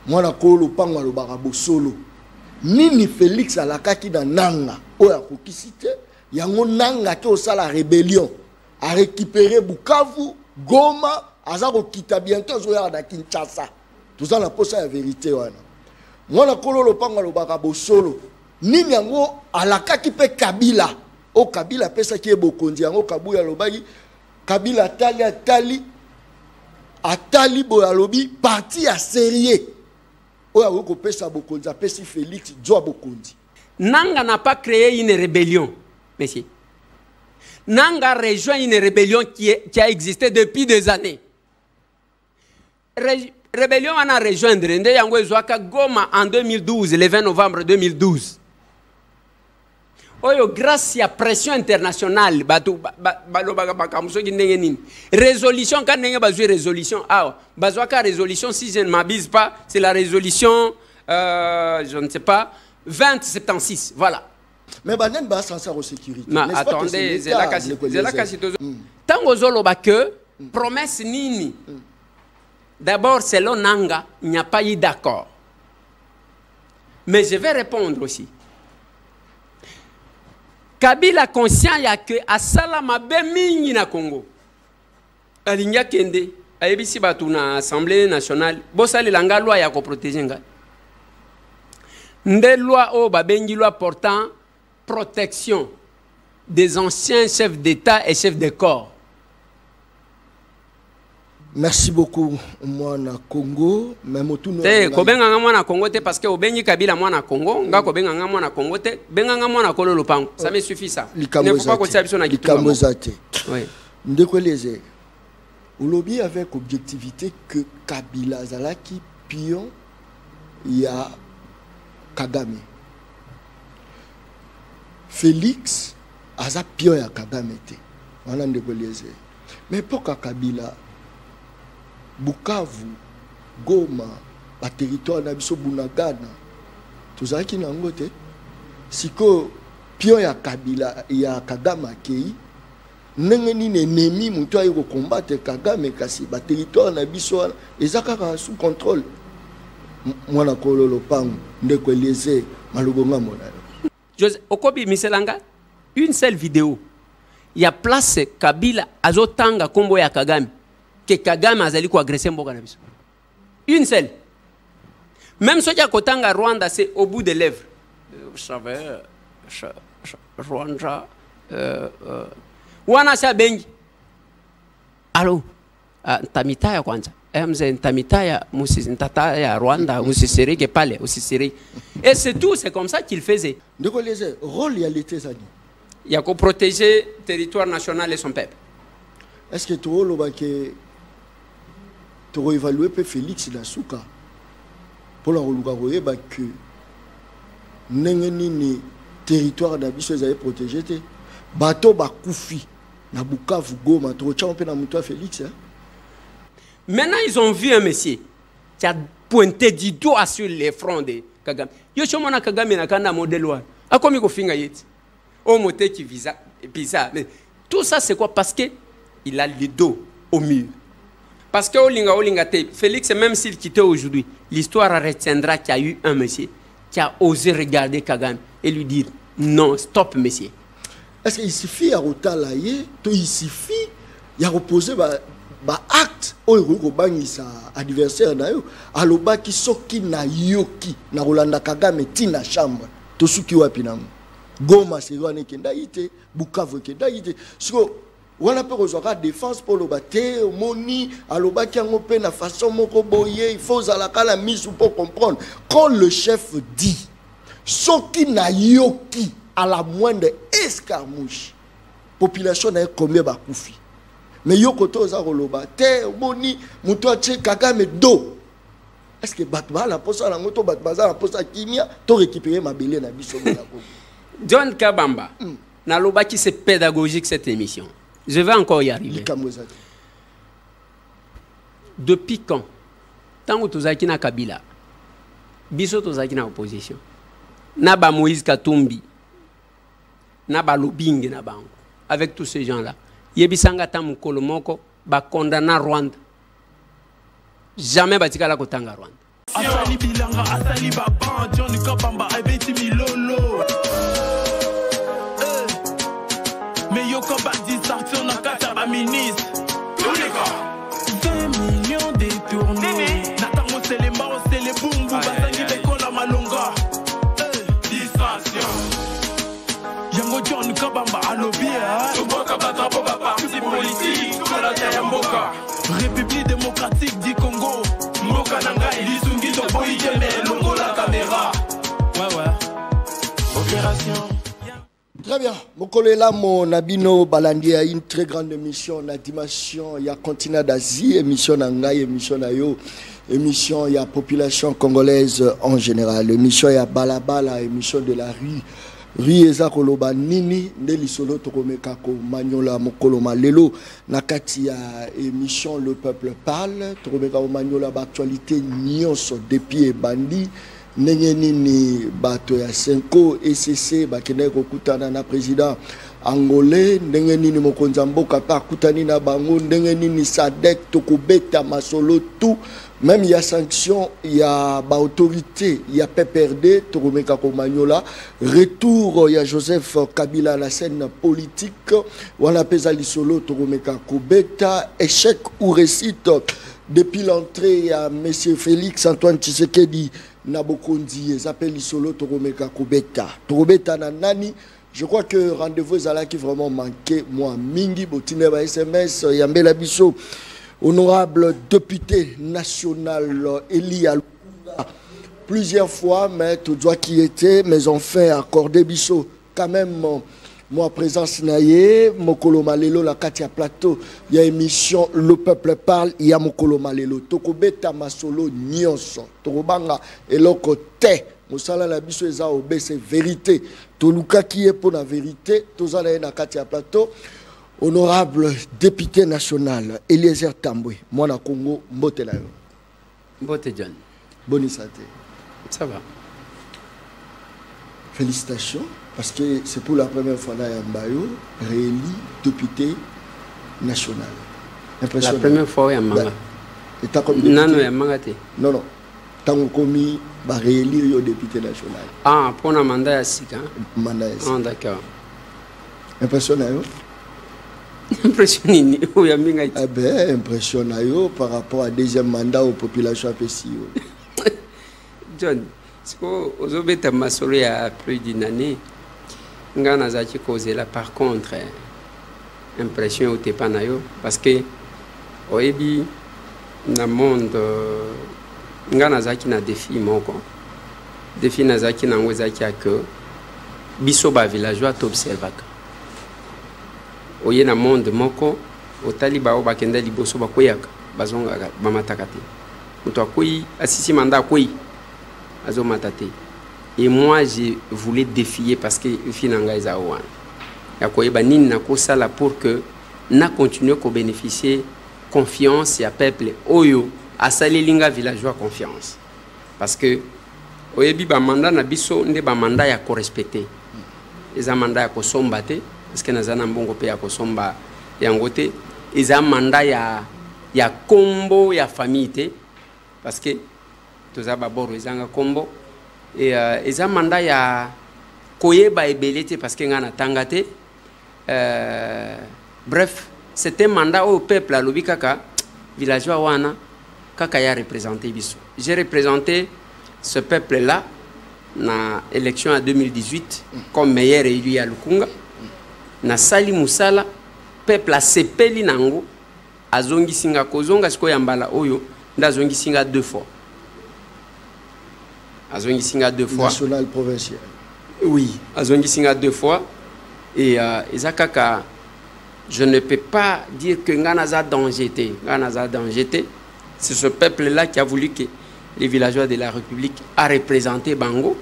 mwana kolo pango alobaka bosolo nini Félix alakaki na nanga oya kokisite yango nanga ke osala rébellion a récupérer Bukavu Goma azako kita bientôt zoya na Kinshasa tout ça la posa ya vérité wana mwana kolo lopango alobaka bosolo nini yango alakaki pe Kabila o Kabila pesa ki bokonzi yango Kabuya lobaki Kabila atali boyalobi parti à sérieux oya ko pesa bokonzi apesi Félix Djoa bokonzi. Nanga n'a pas créé une rébellion, monsieur. Nanga rejoint une rébellion qui a existé depuis des années. Rébellion on a rejoindre Nde yango ezwaka Goma en 2012, le 20 novembre 2012. Oyo grâce à pression internationale bato balobaka bakamuso ki ndenge nini. Résolution quand ndenge bazui résolution bazwaka résolution si je ne m'abuse pas, c'est la résolution je ne sais pas 2076, voilà. Mais banen ba sans sécurité. Mais attendez, c'est la kasi tozo. Tango zoloba que promesse nini. D'abord, selon Nanga, il n'y a pas eu d'accord. Mais je vais répondre aussi. Kabila conscient ya que asala mabe mingi na Congo. Alinya kende, ayebisi batu na Assemblée nationale, bosali langa loi ya ko protéger nga. Nde loi o babengi loi portant protection des anciens chefs d'État et chefs de corps. Merci beaucoup, moi na Congo. Mais motuno. Kobenga nga mwana Congo te parce que obengi Kabila mwana Congo, nga kobenga nga mwana Congo te, benga nga mwana Kolo Lupango. Ça me suffit ça. Il ne faut pas que ça biso na gitu. Oui. Ndekoleze. Olobi avec objectivité que Kabila zalaki pion ya Kagame. Félix aza pion ya Kagame te. Wana ndekoleze. Mais pourquoi Kabila Bukavu, Goma, la territoire d'Abiso Bunagana, tout ça qui n'a pas été. Si que pion ya Kabila, ya Kagame Kei, n'engeni ennemi, moutoua y combattre Kagame kasi, la territoire d'Abiso, et ça sous contrôle. Moi na kololo pang, ndeko lese, malubonga mona. José Okobi Miselanga, une seule vidéo. Il y a place Kabila azotanga kombo ya Kagame. Que Kagame azali ko agresser mboka na biso. Une seule. Même si ya kotanga Rwanda c'est au bout des lèvres. Vous savez Rwanda wana sa bengi. Allo. Ntamitaya kwanza. Mze ntamitaya musi ntataya Rwanda musisirike pale usisiri. Et c'est tout, c'est comme ça qu'il faisait. Ndeko leze rôle ya l'été zani. Il y a qu'on protéger le territoire national et son peuple. Est-ce que tu as évalué Félix Nasuka pour la relouer que le territoire d'Abisso est protégé? Bateau Bakoufi, Nabukavu Goma, tu as Félix. Maintenant, ils ont vu un monsieur qui a pointé du doigt sur les fronts de Kagame. Yo chomona Kagame na kanda modèle wa. Akomi ko finga yeti. Au moté qui visa bizarre. Mais tout ça c'est quoi? Parce que il a le dos au mur. Parce que Olinga Félix, même s'il quittait aujourd'hui, l'histoire retiendra qu'il y a eu un monsieur qui a osé regarder Kagame et lui dire non, stop monsieur. Est-ce qu'il suffit à rotalayer, il suffit à reposer acte au sa adversaire à l'oba qui soki na yoki na Rolanda Kagame tina chambre to suki wapi nango Goma serwane kenda ite Bukavu kenda ite so wana pe kozwaka défense pour le baté moni aloba ki yango pe na façon moko boye il faut la kala mise pour comprendre quand le chef dit soki na yoki à la moindre escarmouche population na combien bakufi mais yokoto za koloba te moni muto atie Kagame do est-ce que batba la posa la moto batba za la posa kimia to récupérer mabele na biso na ko John Kabamba na loba qui c'est pédagogique cette émission. Je vais encore y arriver. Depuis quand? Tant que tozaki na Kabila, biso tozaki na opposition. Na ba Moïse Katumbi, na ba Lobingue na bango. Avec tous ces gens-là. Yebisanga tamu kolomoko ba condamna Rwanda. Jamais batika la kotanga Rwanda. Asali bilanga, asali baba, Johnny Kabamba, Ibeti Milolo. Mais yo kabadi sorti na kata ba ministre. Tous les gars. 20 millions détournés. Natango c'est les maos, c'est les boum boum. Basangi bekola malonga. Distraction. Yango Johnny Kabamba alobia. Tuboka batrapo ba parti politique. Kola Yamboka. République démocratique du Congo. Mboka Nangai, Lisungi Toboyi Jeme, Longo la caméra. Ouais. Opération. Très bien. Mokolela mon Nabino Balandi a une très grande émission na dimension ya continent d'Asie, émission Nangai, émission Nayo, émission ya population congolaise en général, émission ya Balabala, émission de la rue. Rieza koloba nini ndeli solo tokomeka ko manyola mokoloma lelo nakati ya émission Le Peuple Parle tokomeka ko manyola ba actualité nyonso depuis bandi ndenge nini bato ya Senko ECC bakende kokutana na président angolais ndenge nini mokonzi mboka pa kutani na bango ndenge nini SADC tokobeta masolo tout. Même il y a sanction, il y a autorité, il y a PPRD, Toromeka Komagnola, retour, il y a Joseph Kabila à la scène politique, Wana Pezali Solo, Toromeka Kobeta, échec ou récite. Depuis l'entrée, il y a M. Félix Antoine Tshisekedi, Nabokondi, ils appellent Solo, Toromeka Kobeta. Torometa Nanani, je crois que rendez-vous est qui vraiment manqué, moi, Mingi, Botine, SMS, Yambela Bisso. Honorable député national Eli Alouga, plusieurs fois, mais tout doit qui était, mais enfin accordé Bisso, quand même, moi présence naïe, Mokolo Malelo, la Katia Plateau, il y a émission Le Peuple Parle, il y a Mokolo Malelo, Tokobeta Masolo Nyonso, Torobanga, et l'autre Té, Moussala la Bisso Eza Obe, c'est vérité, Toluka qui est pour la vérité, Tozala na Katia Plateau. Honorable député national Eliezer Tambwe, Mwana Congo, Mbote Layo. Mbote John. Bonne santé. Ça va. Félicitations, parce que c'est pour la première fois là Yambayo, réélu député national. La première fois Yamanga. Non, non. Tant commis, réélire député national. Ah, pour un mandat à Sika. Mandat à Sika. Ah, d'accord. Impressionnant. Impressionné, oui, ah ben, impressionnant par rapport à deuxième mandat aux populations APCI. John, c'est qu'aux obéta masolo il y a plus d'une année, ngana zaki causé là par contre impression au tepanayo parce que au ebi na monde ngana zaki na défi moko défi na zaki na ngozaki que biso ba villageois t'observaka oye na monde moko otali bao bakenda liboso bakoyaka bazonga bamataka te muto akoyi asisi manda akoyi azomata te et moi je voulais défier parce que finanga eza wana yakoyeba nini nakosala pour que na continuer ko bénéficier confiance ya peuple oyo asalilinga villageois confiance parce que oyebi ba mandat na biso nde ba mandat ya ko respecter eza mandat ya ko somba te parce que nazana mbongo pe ya kosomba yango te eza manda ya kombo ya famille te parce que toza baboro ezanga kombo et eza manda ya koyeba ebele te parce que ngana tanga te bref c'était un mandat au peuple alobi kaka villageois wana kaka ya représenter biso j'ai représenté ce peuple là na élection en 2018 comme meilleur élu à Lukunga na sali musala peuple a sepeli nango azongi singa kozonga siko ya mbala oyo nda azongi singa deux fois national provincial oui azongi singa deux fois et ezakaka je ne peux pas dire que ngana za danger te c'est ce peuple là qui a voulu que les villageois de la République a représenté bango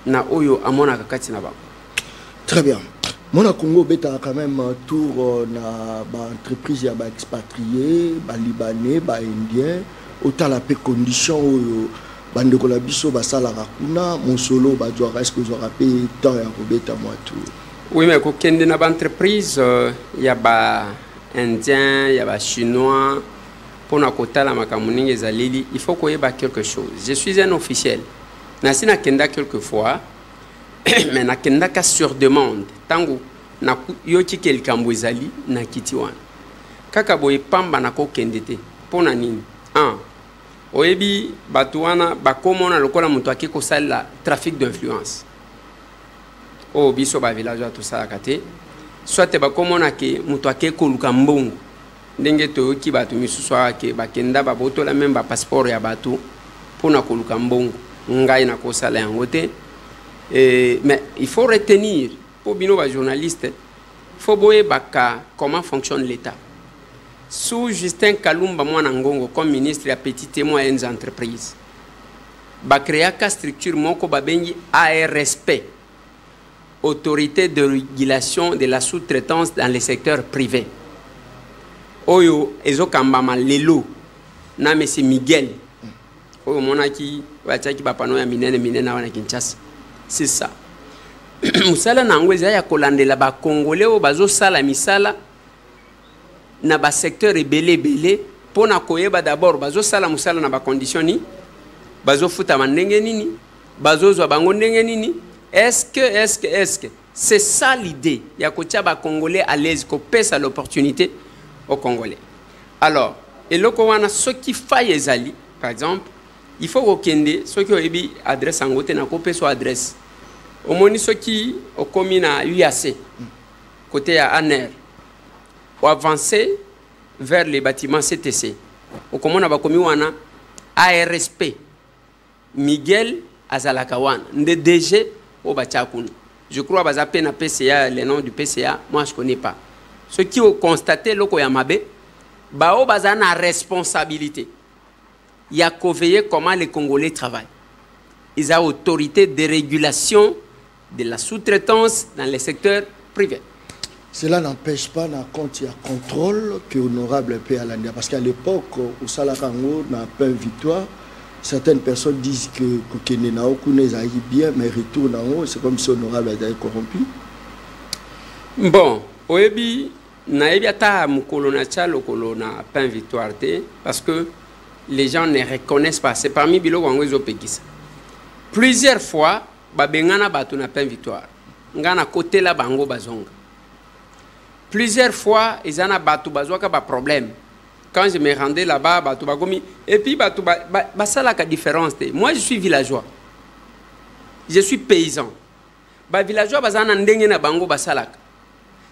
na oyo amona kakati na bango. Très bien. Mon Congo beta quand même tour na ba entreprise ya ba expatriés, ba libanais, ba indiens, autant la paix condition bande ko la biso ba sala kuna mon solo ba doit est-ce que j'aurais payé temps ya ko beta moi tout. Oui mais ko kende na ba entreprise ya ba indien, ya ba chinois, pour na kotala makamuninge zalili, il faut qu'on ait quelque chose. Je suis un officiel. Nasi na kenda quelquefois, mais na kenda ka sur demande. Tango na yoki kelkambo ezali na kitiwan. Kaka boye pamba na ko kendete. Pona nini? Oyebi batuana bakomona lokola mutu akiko sala trafic d'influence. O biso ba village tout ça kate. Soit bakomona ke mutu akiko luka mbongo. Ndenge to ki batu misusu ake bakenda baboto la même ba passeport ya batu pona koluka mbongo. Ngai na ko sala yango te. Mais il faut retenir pour bino ba journaliste, il faut boye baka comment fonctionne l'État. Sous Justin Kalumba Mwana Ngongo comme ministre à petites et moyennes entreprises, ba créa ka structure moko babengi ARSP, Autorité de régulation de la sous-traitance dans les secteurs privés. Oyo ezokambama lelo na monsieur Miguel. Oyo monaki wachaki bapano ya minene wana Kinshasa. C'est ça. Musala nangweza ya kolandela ba Congolais o bazo sala misala na ba secteur ebele pona koyeba d'abord bazo sala musala na ba condition ni bazo futa mandenge nini bazo zwa bango ndenge nini. Est-ce que c'est ça l'idée ya kotia ba Congolais à l'aise ko pesa l'opportunité aux Congolais. Alors et loko wana ce qui faille ezali par exemple il faut kokende ce qui oyebi adresse angote na ko peso adresse au moni ce qui au commune à UAC côté à ANER ou avancer vers les bâtiments CTC. Au commune à Bakomi wana ARSP Miguel Azalakawan de DG au Bachakun. Je crois baza pena PCA le nom du PCA moi je connais pas. Ceux qui ont constaté loko yamabe bao baza na responsabilité. Il y a qu'à veiller comment les Congolais travaillent. Ils ont autorité de régulation de la sous-traitance dans les secteurs privés. Cela n'empêche pas d'un compte, il y a contrôle que honorable P. Alandia. Parce qu'à l'époque, au Salakango, n'a pas une victoire. Certaines personnes disent que Kokene Naokune aille bien, mais retourne en haut, c'est comme si honorable était corrompu. Bon, Oebi, Naebi ata mukolo na chalo kolo na pas une victoire parce que les gens ne reconnaissent pas. C'est parmi Bilo Wangozo Pekisa. Plusieurs fois, Babengana Batu n'a pas une victoire. Ngana côté la Bango Bazonga. Plusieurs fois, ils en ont Batu Bazouaka pas problème. Quand je me rendais là-bas, Batu Bagomi, et puis Batu ça la différence. Moi, je suis villageois. Je suis paysan. Ba villageois bazana ndenge na Bango Basalaka.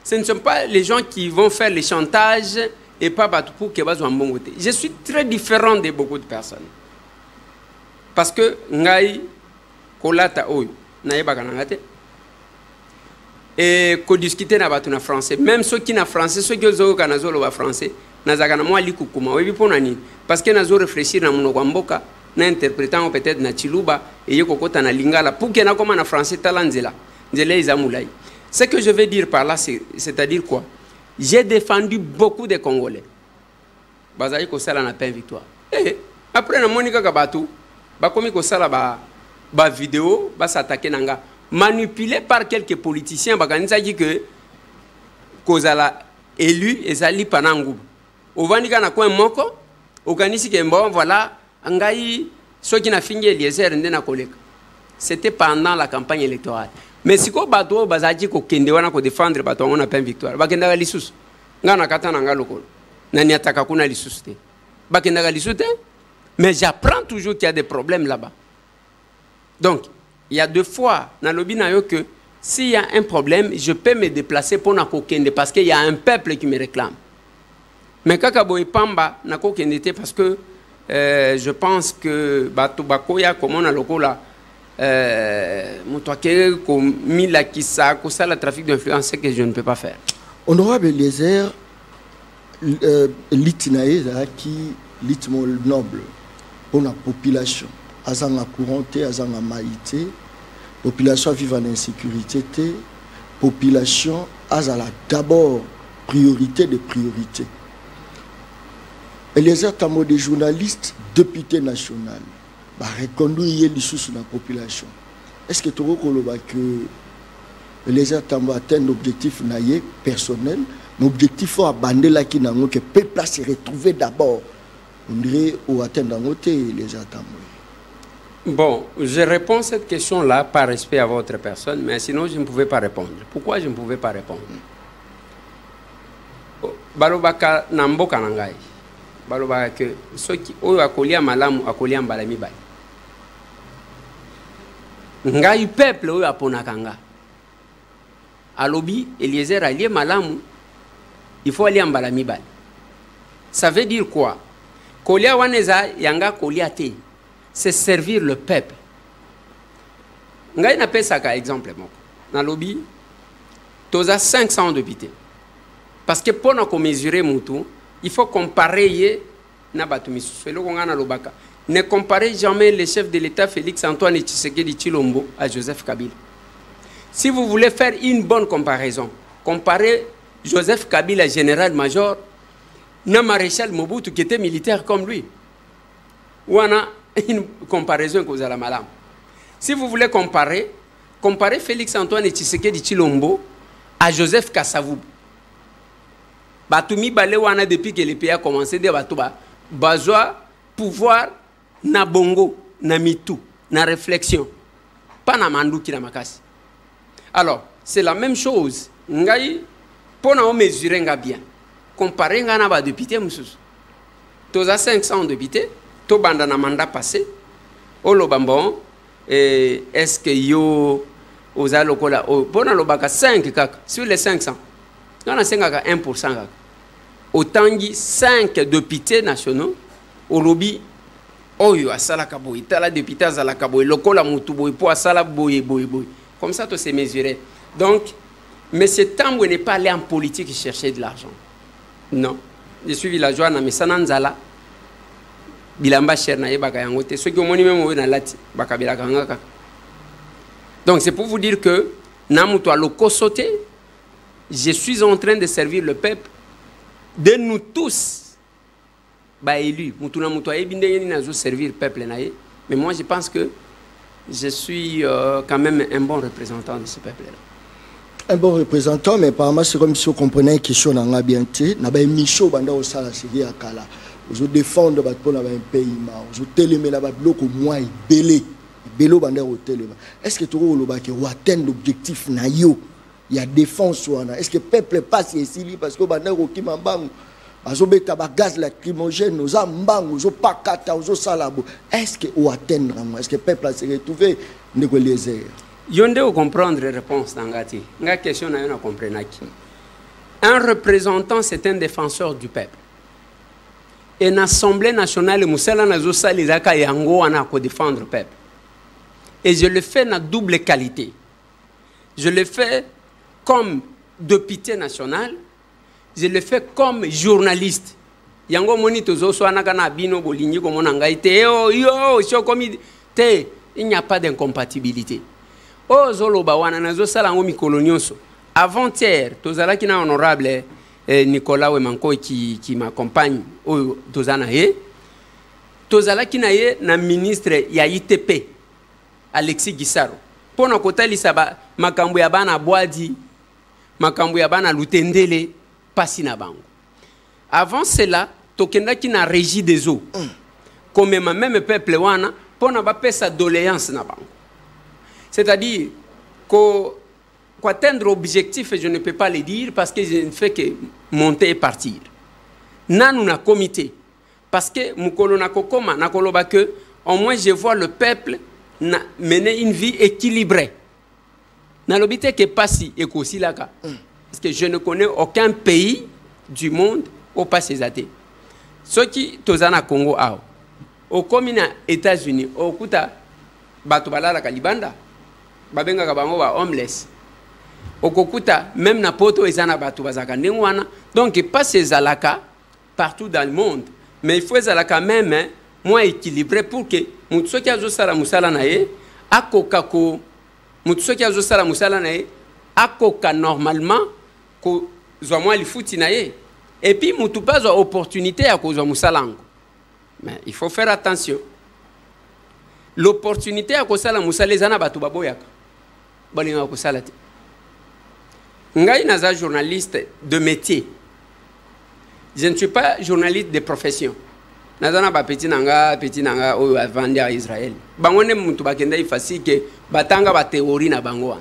Ce ne sont pas les gens qui vont faire les chantages et pas Batu pour que Bazou Mbongote. Je suis très différent de beaucoup de personnes. Parce que ngai kolata oyo na yeba kanangate et ko discuter na batu na français même ceux qui na français ceux qui zo kana zo lo français na zakana moi likukuma webi pona ni parce que nazo réfléchir na munoko mboka na interprétant peut-être na chiluba et yeko kota na lingala pour que na koma na français talanzela nzela izamulai. Ce que je veux dire par là c'est-à-dire quoi? J'ai défendu beaucoup de Congolais. Bazali ko sala na pas victoire. Et après na monika ka batu ba komi ko sala ba vidéo ba s'attaquer nanga manipulé par quelques politiciens bakanisa dit que kozala élu ezali panangu ovandika na coin moko okanisi ke bon voilà ngai ceux qui na fingi Eliezer ndena koleka. C'était pendant la campagne électorale. Mais si ko bato bazaji ko kende wana ko défendre bato on a pas une victoire bakenda lisusu ngana katana ngalo ko nani ataka kuna lisusu te bakenda lisusu te. Mais j'apprends toujours qu'il y a des problèmes là-bas. Donc, il y a deux fois dans le binayo que s'il y a un problème, je peux me déplacer pour Nakokende parce qu'il y a un peuple qui me réclame. Mais Kakaboy Pamba Nakokende parce que je pense que Batubakoya, comme on a le coup là, Moutouake, comme Mila Kissa, comme ça, le trafic d'influence, c'est que je ne peux pas faire. Honorable Eliezer, l'itinaïe qui l'itmo noble pour la population. Azanga couranté, azanga maïté, population vivant en insécurité, population azala d'abord priorité de priorité. Eliezer Tambo des journalistes, député national, bah reconduire les sous la population. Est-ce que tu reconnais que Eliezer Tambo atteint l'objectif personnel, l'objectif faut abandonner là qui n'a que peuple se retrouver d'abord on dirait au atteindre les attentes. Bon, je réponds à cette question-là par respect à votre personne, mais sinon je ne pouvais pas répondre. Pourquoi je ne pouvais pas répondre? Balobaka namboka nangai. Balobaka que ceux qui ont akolia malamu akolia mbalami bai. Ngai peuple oyo aponakanga. Alobi Eliezer alie malamu, il faut aller mbalami bai. Ça veut dire quoi? Kolia waneza yanga kolia te. C'est servir le peuple. Ngai na pesa ka exemple moko. Na lobi toza 500 députés. Parce que pour nous mesurer mutu, il faut comparer na batu misusu. Ne comparez jamais le chef de l'État Félix Antoine Tshisekedi Tshilombo à Joseph Kabila. Si vous voulez faire une bonne comparaison, comparez Joseph Kabila général-major na maréchal Mobutu qui était militaire comme lui. Ou on a une comparaison que vous allez mal. Si vous voulez comparer, comparez Félix Antoine Tshisekedi Tshilombo à Joseph Kasavubu. Batumi balé wana depuis que le pays a commencé de batuba besoin pouvoir na bongo na mitu na réflexion pas na manduki na makasi. Alors c'est la même chose ngai pona o mesurer nga bien comparer nga na ba député mususu toza 500 députés to banda na mandat passé o lobambon est-ce que yo oza lokola pona lobaka 5 kaka sur les 500 on a 1% kaka. Autant de 5 députés nationaux au lobby oyo asala kaboy tala député azala kaboy lokola mutu boy po asala boy comme ça tout se mesurer. Donc monsieur Tambwe n'est pas allé en politique chercher de l'argent. Non, je suis villageois na mesana nzala bilamba cher na yebaka yango te ceux qui omoni même na lati bakabila kanga. Donc c'est pour vous dire que na mutu aloko sauté, je suis en train de servir le peuple. De nous tous, élus, servir le peuple. Mais moi, je pense que je suis quand même un bon représentant de ce peuple-là. Un bon représentant, mais apparemment, c'est comme si vous comprenez une question dans la bien. Micho, banda sala sigi akala. Vous défendre un pays, vous télémé là-bas, bloc au moins, belé banda au téléma. Est-ce que tu as atteint l'objectif naïo? Il y a défense. Est-ce que le peuple passe ici parce que gaz lacrymogène, est-ce que vous atteindre? Est-ce que le peuple s'est retrouvé? Yonde vous comprendre la réponse dans la question. Un représentant, c'est un défenseur du peuple. Et l'Assemblée nationale, Moussala Nazosa, les Aka Yango, on a pour défendre le peuple. Et je le fais dans double qualité. Je le fais comme député national, je le fais comme journaliste. Yango moni tozo so anaka na bino bolingi ko mona ngai te yo so komi te, il n'y a pas d'incompatibilité. O zolo ba wana nazo sala ngo mikolo nyonso. Avant-hier, tozala kina honorable Nicolas Wemanko qui m'accompagne o tozana he. Tozala kina ye na ministre ya ITP Alexis Gisaro. Pona kotalisa ba makambo ya bana boadi makambo ya bana lutendele pasi na bango. Avant cela, tokenda ki na régie des eaux. Comme même peuple wana pona ba pesa doléance na bango. C'est-à-dire qu'atteindre l'objectif, je ne peux pas le dire parce que je ne fais que monter et partir. Nanu na comité parce que mukolo na kokoma na koloba que au moins je vois le peuple mener une vie équilibrée. Dans l'obité que passi et aussi là parce que je ne connais aucun pays du monde où passe ces athées. Ceux qui tozana Congo ao au commune États-Unis au kuta bato balala kalibanda babenga kabango ba homeless au kokuta même na poto ezana bato bazaka ndengwana donc passe ces alaka partout dans le monde mais il faut ezalaka même moins équilibré pour que mutso ki azosala musala na ye akoka ko mutso ki azosala musala na ye akoka normalement ko zo mwa lifuti na ye et puis mutu pas opportunité à cause musalango mais il faut faire attention l'opportunité à cause la musala ezana batu baboyaka balinga ko sala te ngai naza journaliste de métier je ne suis pas journaliste de profession nazana ba petit nanga oyo avandi à Israël bangone mutu bakenda ifasi que batanga ba théorie na bango.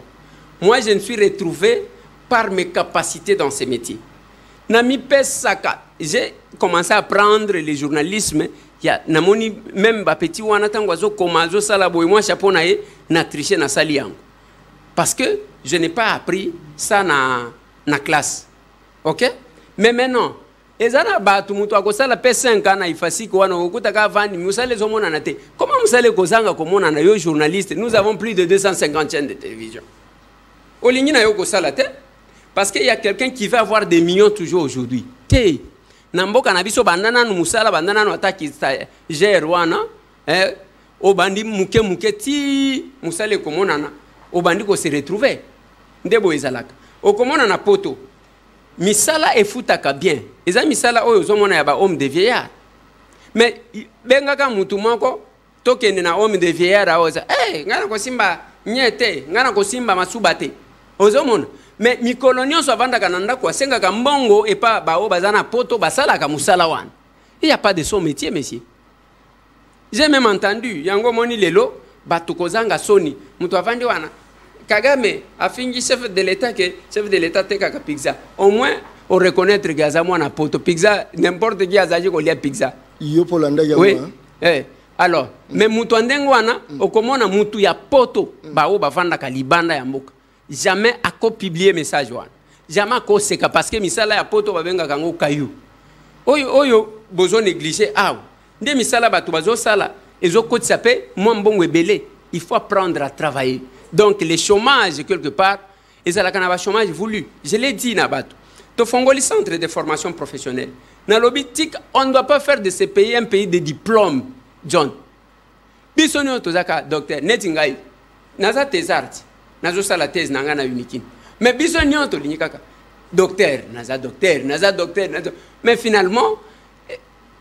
Moi je me suis retrouvé par mes capacités dans ces métiers. Nami pesaka, j'ai commencé à apprendre le journalisme. Ya namoni même ba petit wana tangwazo komazo sala boy moi chapeau na tricher na sali yango. Parce que je n'ai pas appris ça na classe. OK? Mais maintenant, ezana batu mutu akosala P5 ana ifasi ko wana okutaka vandi musale zomona na te. Comment musale kozanga komona na yo journaliste? Nous avons plus de 250 chaînes de télévision. Olingi na yo kosala te parce qu'il y a quelqu'un qui va avoir des millions toujours aujourd'hui. Te namboka na biso bandana no musala bandana no ataki gère wana obandi muke ti musale komona na obandi ko se retrouver ndebo ezalaka okomona na poto misala efutaka bien eza misala oyo zomona ya ba homme de vieillard mais bengaka mutu moko tokende na homme de vieillard aoza ngana ko simba nyete ngana ko simba masubate ozomona mais mikolo nyonso avandaka na ndako asengaka mbongo epa bao bazana poto basalaka musala wana. Il n'y a pas de son métier, monsieur. J'ai même entendu yango moni lelo batukozanga soni mutu avandi wana Kagame a fini chef de l'État que chef de l'État te kaka pizza. Au moins on reconnaître gaza mwana poto pizza n'importe qui azaji ko lia pizza. Yo polanda ya oui. Alors mais mutu andengo wana okomona mutu ya poto bao bavanda ka libanda ya mboka. Jamais à publier message wana. Jamais à seka parce que misala ya poto babenga kango kayu. Oyo bozo négliger nde misala batu bazo sala ezo koti sape moi mbongo ebele. Il faut apprendre à travailler. Donc le chômage quelque part ezalaka na ba chômage voulu. Je l'ai dit na batu. To fongoli centre de formation professionnelle. Na lobitik on ne doit pas faire de ce pays un pays de diplôme. John. Bisonio tozaka docteur netingai. Naza tes arts. Nazo sala thèse nanga na unikin. Mais biso nyonto linikaka docteur, naza docteur. Mais finalement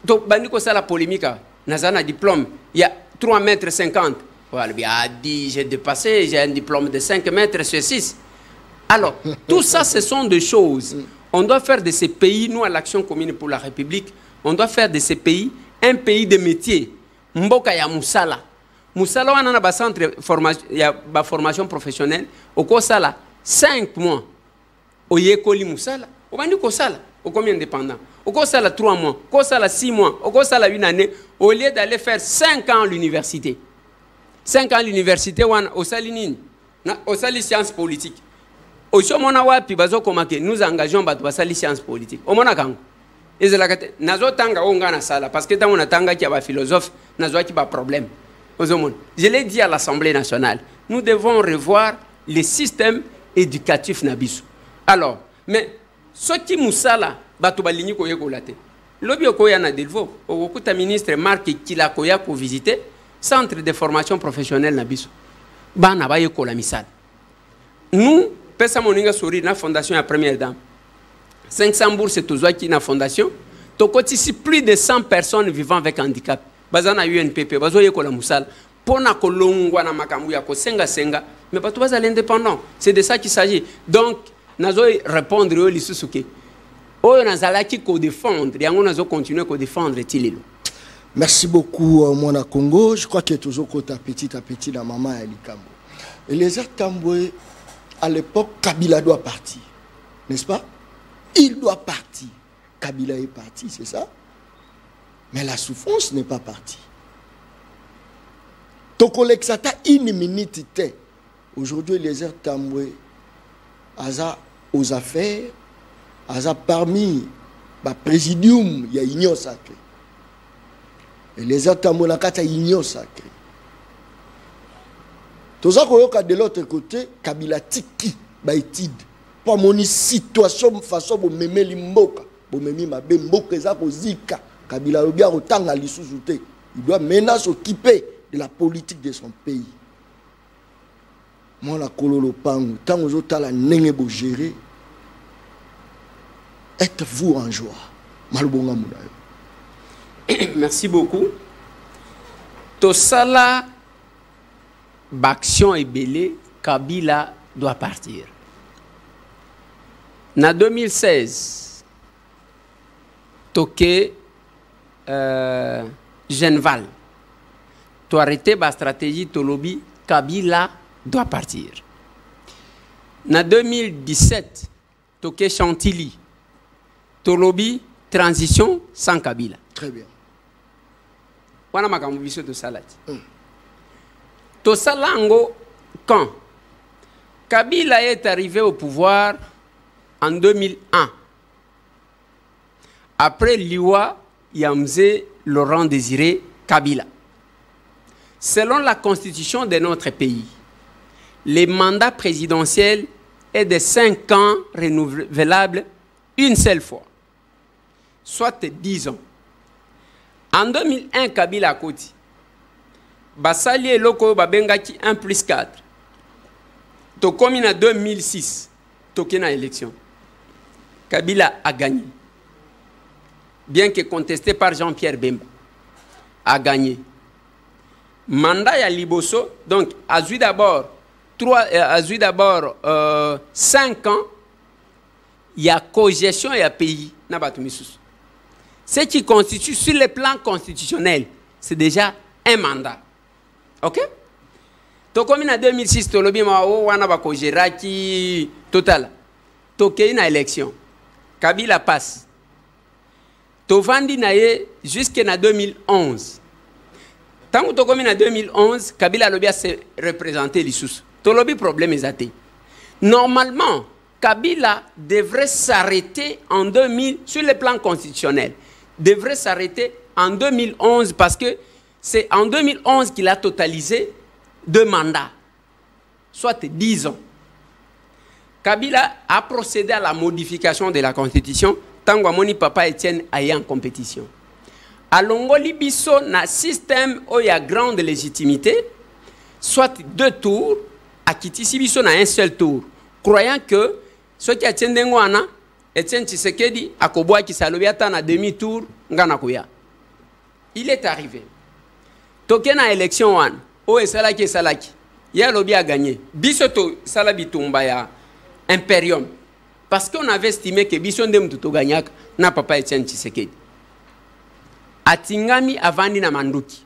to bandiko sala polémique, naza na diplôme, il y a 3,50 m. Voilà, bien dit, j'ai dépassé, j'ai un diplôme de 5 mètres sur 6. Alors, tout ça ce sont des choses. On doit faire de ces pays, nous à l'Action commune pour la République, on doit faire de ces pays un pays de métier. Mboka ya musala. Musala wana na ba centre formation ya ba formation professionnelle oko sala 5 mois oyekoli musala obandi ko sala au combien indépendant oko sala 3 mois ko sala 6 mois oko sala 1 année au lieu d'aller faire 5 ans à l'université 5 ans à l'université wana osali nini na osali sciences politiques osomona wapi bazo komake nous engageons bato basali sciences politiques omona kango ezelakate nazo tanga onga na sala parce que tango na tanga ki ba philosophe nazo ki ba problème. Je l'ai dit à l'Assemblée nationale, nous devons revoir le système éducatif nabiso. Alors, mais ce qui musala batu balini ko yekolate. Lobi okoya na delvo, okuta ministre Marc Kila koya ko visiter centre de formation professionnelle nabiso. Bana ba yekola misala. Nous pesa moninga sori na fondation ya première dame. 500 bourses tozwa ki na fondation, to kotisi plus de 100 personnes vivant avec handicap. Bazana UNPP bazo yekola musala pona kolongwa na makambu ya kosenga senga mais bato baza l'indépendant, c'est de ça qu'il s'agit. Donc nazo répondre au lisusuke oyo nazala ki ko défendre yango nazo continuer ko défendre tililo. Merci beaucoup mon Congo, je crois qu'il est toujours à petit dans maman ya likambo. Et les Tamboué à l'époque Kabila doit partir. N'est-ce pas? Il doit partir. Kabila est parti, c'est ça? Mais la souffrance n'est pas partie. Tokolexata une minute. Aujourd'hui, les airs Tamboué, aux affaires, parmi le présidium, il y a union sacrée. Et les airs Tamboué, il y a union sacrée. Tout ça, de l'autre côté, Kabila Tiki, Baïtid, pour mon situation, façon de me mettre l'imboka, pour me mettre ma bemboka, ça pour Zika. Kabila Lobia autant à l'issouté. Il doit maintenant s'occuper de la politique de son pays. Moi, la Kololo Pangou, tant aux autres, la Nenebo gérer, êtes-vous en joie? Malbonga Moudayo. Merci beaucoup. Tosala, Baction et Belé, Kabila doit partir. En 2016, Toké, Genval. Tu arrêté la stratégie Tolobi, Kabila doit partir. En 2017, Toké Chantilly, Tolobi, transition sans Kabila. Très bien. Wana makambo biso to salati. To salango quand Kabila est arrivé au pouvoir en 2001. Après Liwa Yamze Laurent Désiré Kabila. Selon la constitution de notre pays, les mandats présidentiels est de 5 ans renouvelables une seule fois, soit 10 ans. En 2001, Kabila a Koti. Basali et Loko Babengaki 1 plus 4. Tokomi en 2006, Tokena élection. Kabila a gagné. Bien que contesté par Jean-Pierre Bemba. A gagné. Mandat ya Liboso, donc a eu d'abord 5 ans, il y a cogestion et il y a pays. Ce qui constitue, sur le plan constitutionnel, c'est déjà un mandat. Ok? Donc, comme en 2006, Tolobi wana ba kogeraki total. Toké na élection. Kabila passe. Tovandi naye jusqu'en 2011. Tant que comme en 2011, Kabila lobby a se représenté l'issous. Tolobi problème est athée. Normalement, Kabila devrait s'arrêter en 2000 sur le plan constitutionnel. Devrait s'arrêter en 2011 parce que c'est en 2011 qu'il a totalisé 2 mandats, soit 10 ans. Kabila a procédé à la modification de la constitution tant que moni papa Etienne aille en compétition. À Longoli biso na système où il y a grande légitimité, soit 2 tours, à Kitisi biso na un seul tour, croyant que ce qui a tenu wana Etienne Tshisekedi a koboa qui salobi ata na demi-tour ngana kuya. Il est arrivé. Tokena élection wana, o esalaki. Ya lobi a gagné. Biso to salabi tumba ya Imperium. Parce qu'on avait estimé que biso ndem to gagnak na papa Etienne Tshisekedi. Atingami avandi na manduki.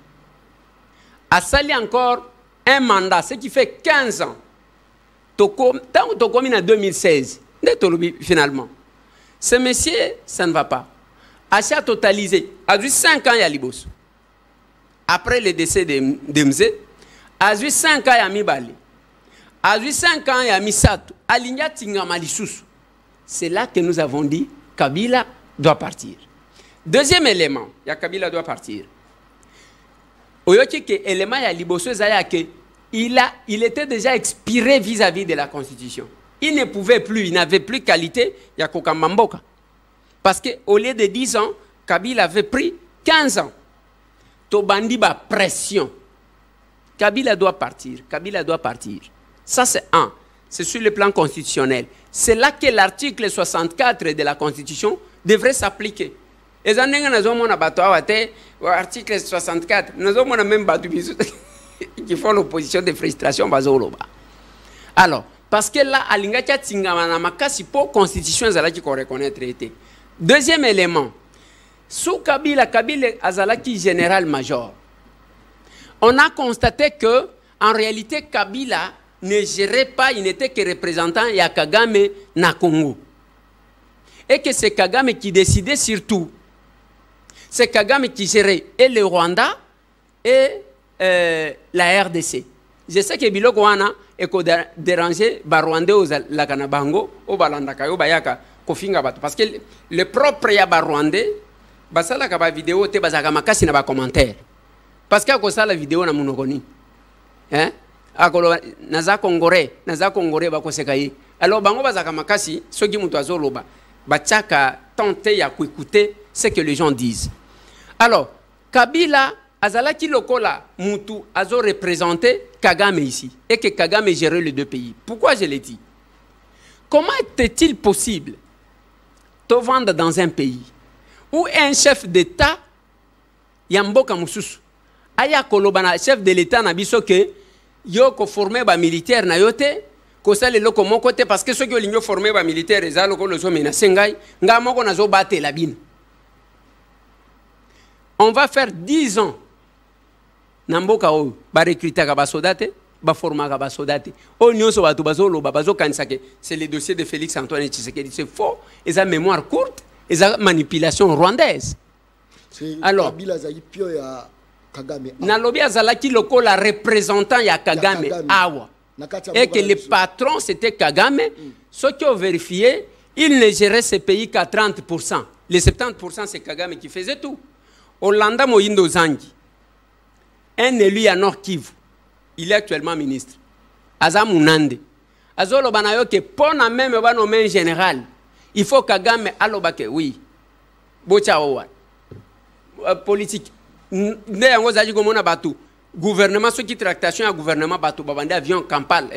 Asali encore un mandat, ce qui fait 15 ans. Tant que Tokomi en 2016, finalement. Ce monsieur, ça ne va pas. Achat totalisé, a eu 5 ans à Libos. Après le décès de Mze, a eu 5 ans à Mibali. A eu 5 ans à Misato. Aligna Tingamalisous. C'est là que nous avons dit Kabila doit partir. Deuxième élément, Kabila doit partir. Oyoki que élément ya Liboso zaya que il était déjà expiré vis-à-vis de la Constitution. Il ne pouvait plus, il n'avait plus qualité, il y a Kokamamboka. Parce qu'au lieu de 10 ans, Kabila avait pris 15 ans. Tobandi ba pression. Kabila doit partir, Kabila doit partir. Ça c'est un, c'est sur le plan constitutionnel. C'est là que l'article 64 de la Constitution devrait s'appliquer. Et ça n'est pas l'article 64, nous avons même battu qui font l'opposition de frustration. Alors, parce que là, Alingacha Tingamanamaka, pour constitution, qui reconnaître. Deuxième élément, sous Kabila Azalaki général-major, on a constaté que, en réalité, Kabila ne gérait pas, il n'était que représentant de Kagame na Congo. Et que c'est Kagame qui décidait surtout. C'est Kagame qui gérait et le Rwanda et la RDC. Je sais que Biloko wana eko déranger ba Rwandais aux la Kanabango au balandaka au bayaka kofinga bato parce que le propre ya ba Rwandais basala ka ba vidéo te bazaka makasi na ba commentaire parce que ko sala vidéo na munokoni akolo naza congolais ba ko sekayi alors bango bazaka makasi soki mutu azoloba bachaka tenter ya écouter ce que les gens disent. Alors Kabila Azalaki Lokola Moutou Azo représenté Kagame ici et que Kagame gérait les 2 pays. Pourquoi je l'ai dit? Comment était-il possible de vendre dans un pays où un chef d'État Yamboka Moussous Aya Kolobana, chef de l'État Nabiso que Yoko formé ba militaire na yote ko sale loko mon côté parce que ceux qui ont formé ba militaire ezalo ko le so mena sengai nga moko nazo battre la bine. on va faire 10 ans. Namboka oyo, ba recruter ba soldate, ba former ba soldate. O nyonso ba to bazolo ba bazo kanisa ke c'est le dossier de Félix Antoine Tshisekedi, c'est faux. Et sa mémoire courte, et sa manipulation rwandaise. Alors, Kabila zali pio ya Kagame. Nalobi azalaki loko la représentant ya Kagame awa. Et que le patron c'était Kagame. Ceux qui ont vérifié, il ne gérait ce pays qu'à 30%. Les 70% c'est Kagame qui faisait tout. Olanda Moindo Zangi, un élu à Nord Kivu, il est actuellement ministre. Azamunande. Azolo banayo ke pona même ba nommé général. Il faut Kagame alobake oui. Bocha owa. Politique. Ne yango zaji komona batu. Gouvernement ceux qui tractation à gouvernement batu babande avion Kampala.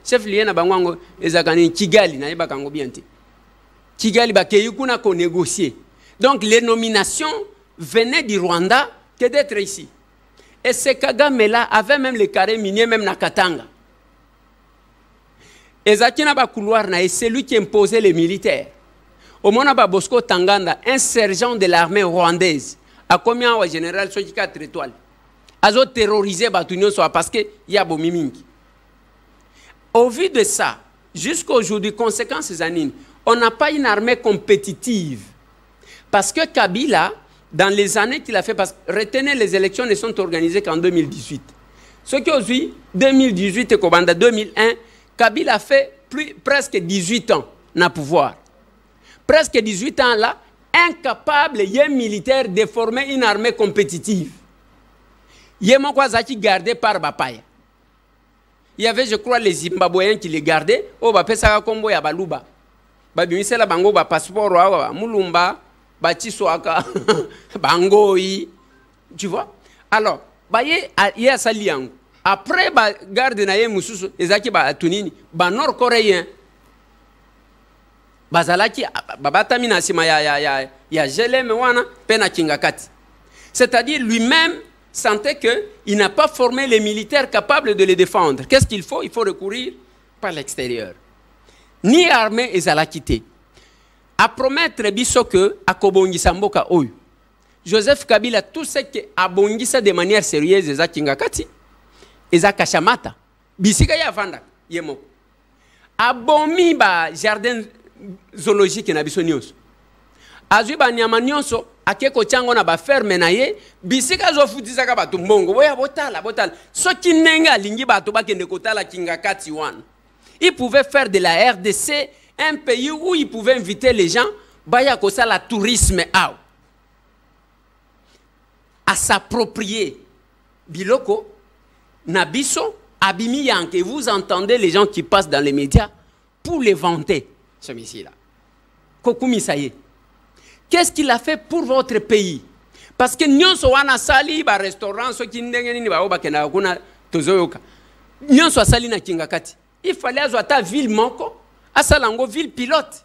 Chef lié na bango ezakani Kigali na yeba kango bienti. Kigali ba keyikuna ko négocier. Donc les nominations venaient du Rwanda que d'être ici. Et ce Kagame-là avait même les carrés miniers, même na Katanga. Et Zakina ba couloir na, c'est lui qui imposait les militaires. Au Monaba Bosco Tanganda, un sergent de l'armée rwandaise, a combien au général Soji 4 étoiles. Azo terrorisé Batunio parce que y a Bomimingi. Au vu de ça, jusqu'à aujourd'hui, conséquences anines, on n'a pas une armée compétitive. Parce que Kabila, dans les années qu'il a fait, parce que retenez, les élections ne sont organisées qu'en 2018. Ce qui aujourd'hui, 2018 et Kobanda 2001, Kabila a fait presque 18 ans dans le pouvoir. Presque 18 ans là, incapable, il y a un militaire de former une armée compétitive. Il y a un Kwazaki gardé par Bapaya. Il y avait, je crois, les Zimbabwéens qui les gardaient. Oh, bah, Pesaka Kombo ya Baluba. Bah, bimise la bango, bah, passeport, Mulumba, bah, Tiswaka, Bangoi. Tu vois? Alors, bah, il y a Saliang. Après, bah, garde naye Moussous, Ezaki, bah, Tunini, bah, nord-coréen. Bazalaki, babatamina sima ya Jelem wana pena Kingakati. C'est-à-dire lui-même sentait qu'il n'a pas formé les militaires capables de les défendre. Qu'est-ce qu'il faut? Il faut recourir par l'extérieur. Ni armée et zalakité. À promettre biso que à Kobongisa Mboka Oyo. Joseph Kabila tout ce qui a bongisa de manière sérieuse eza Kingakati, eza Kashamata. Bisika ya vanda yemo. Abomi ba jardin zoologique na biso nyonso. Azwi ba nyama nyonso akeko chango na ba ferme na ye bisika zo futisa ka batu mbongo boya botala. Soki nenga lingi batu bakende kotala Kingakati wana. Il pouvait faire de la RDC un pays où il pouvait inviter les gens baya kosala tourisme à s'approprier biloko na biso abimi yanke. Vous entendez les gens qui passent dans les médias pour les vanter. Ce monsieur-là. Kokumi Saye. Qu'est-ce qu'il a fait pour votre pays? Parce que nyonso wana sali ba restaurant so kindenge nini ba obakena kuna tozoyoka. Nyonso sali na Kingakati. Il fallait azwata ville moko, asalango ville pilote.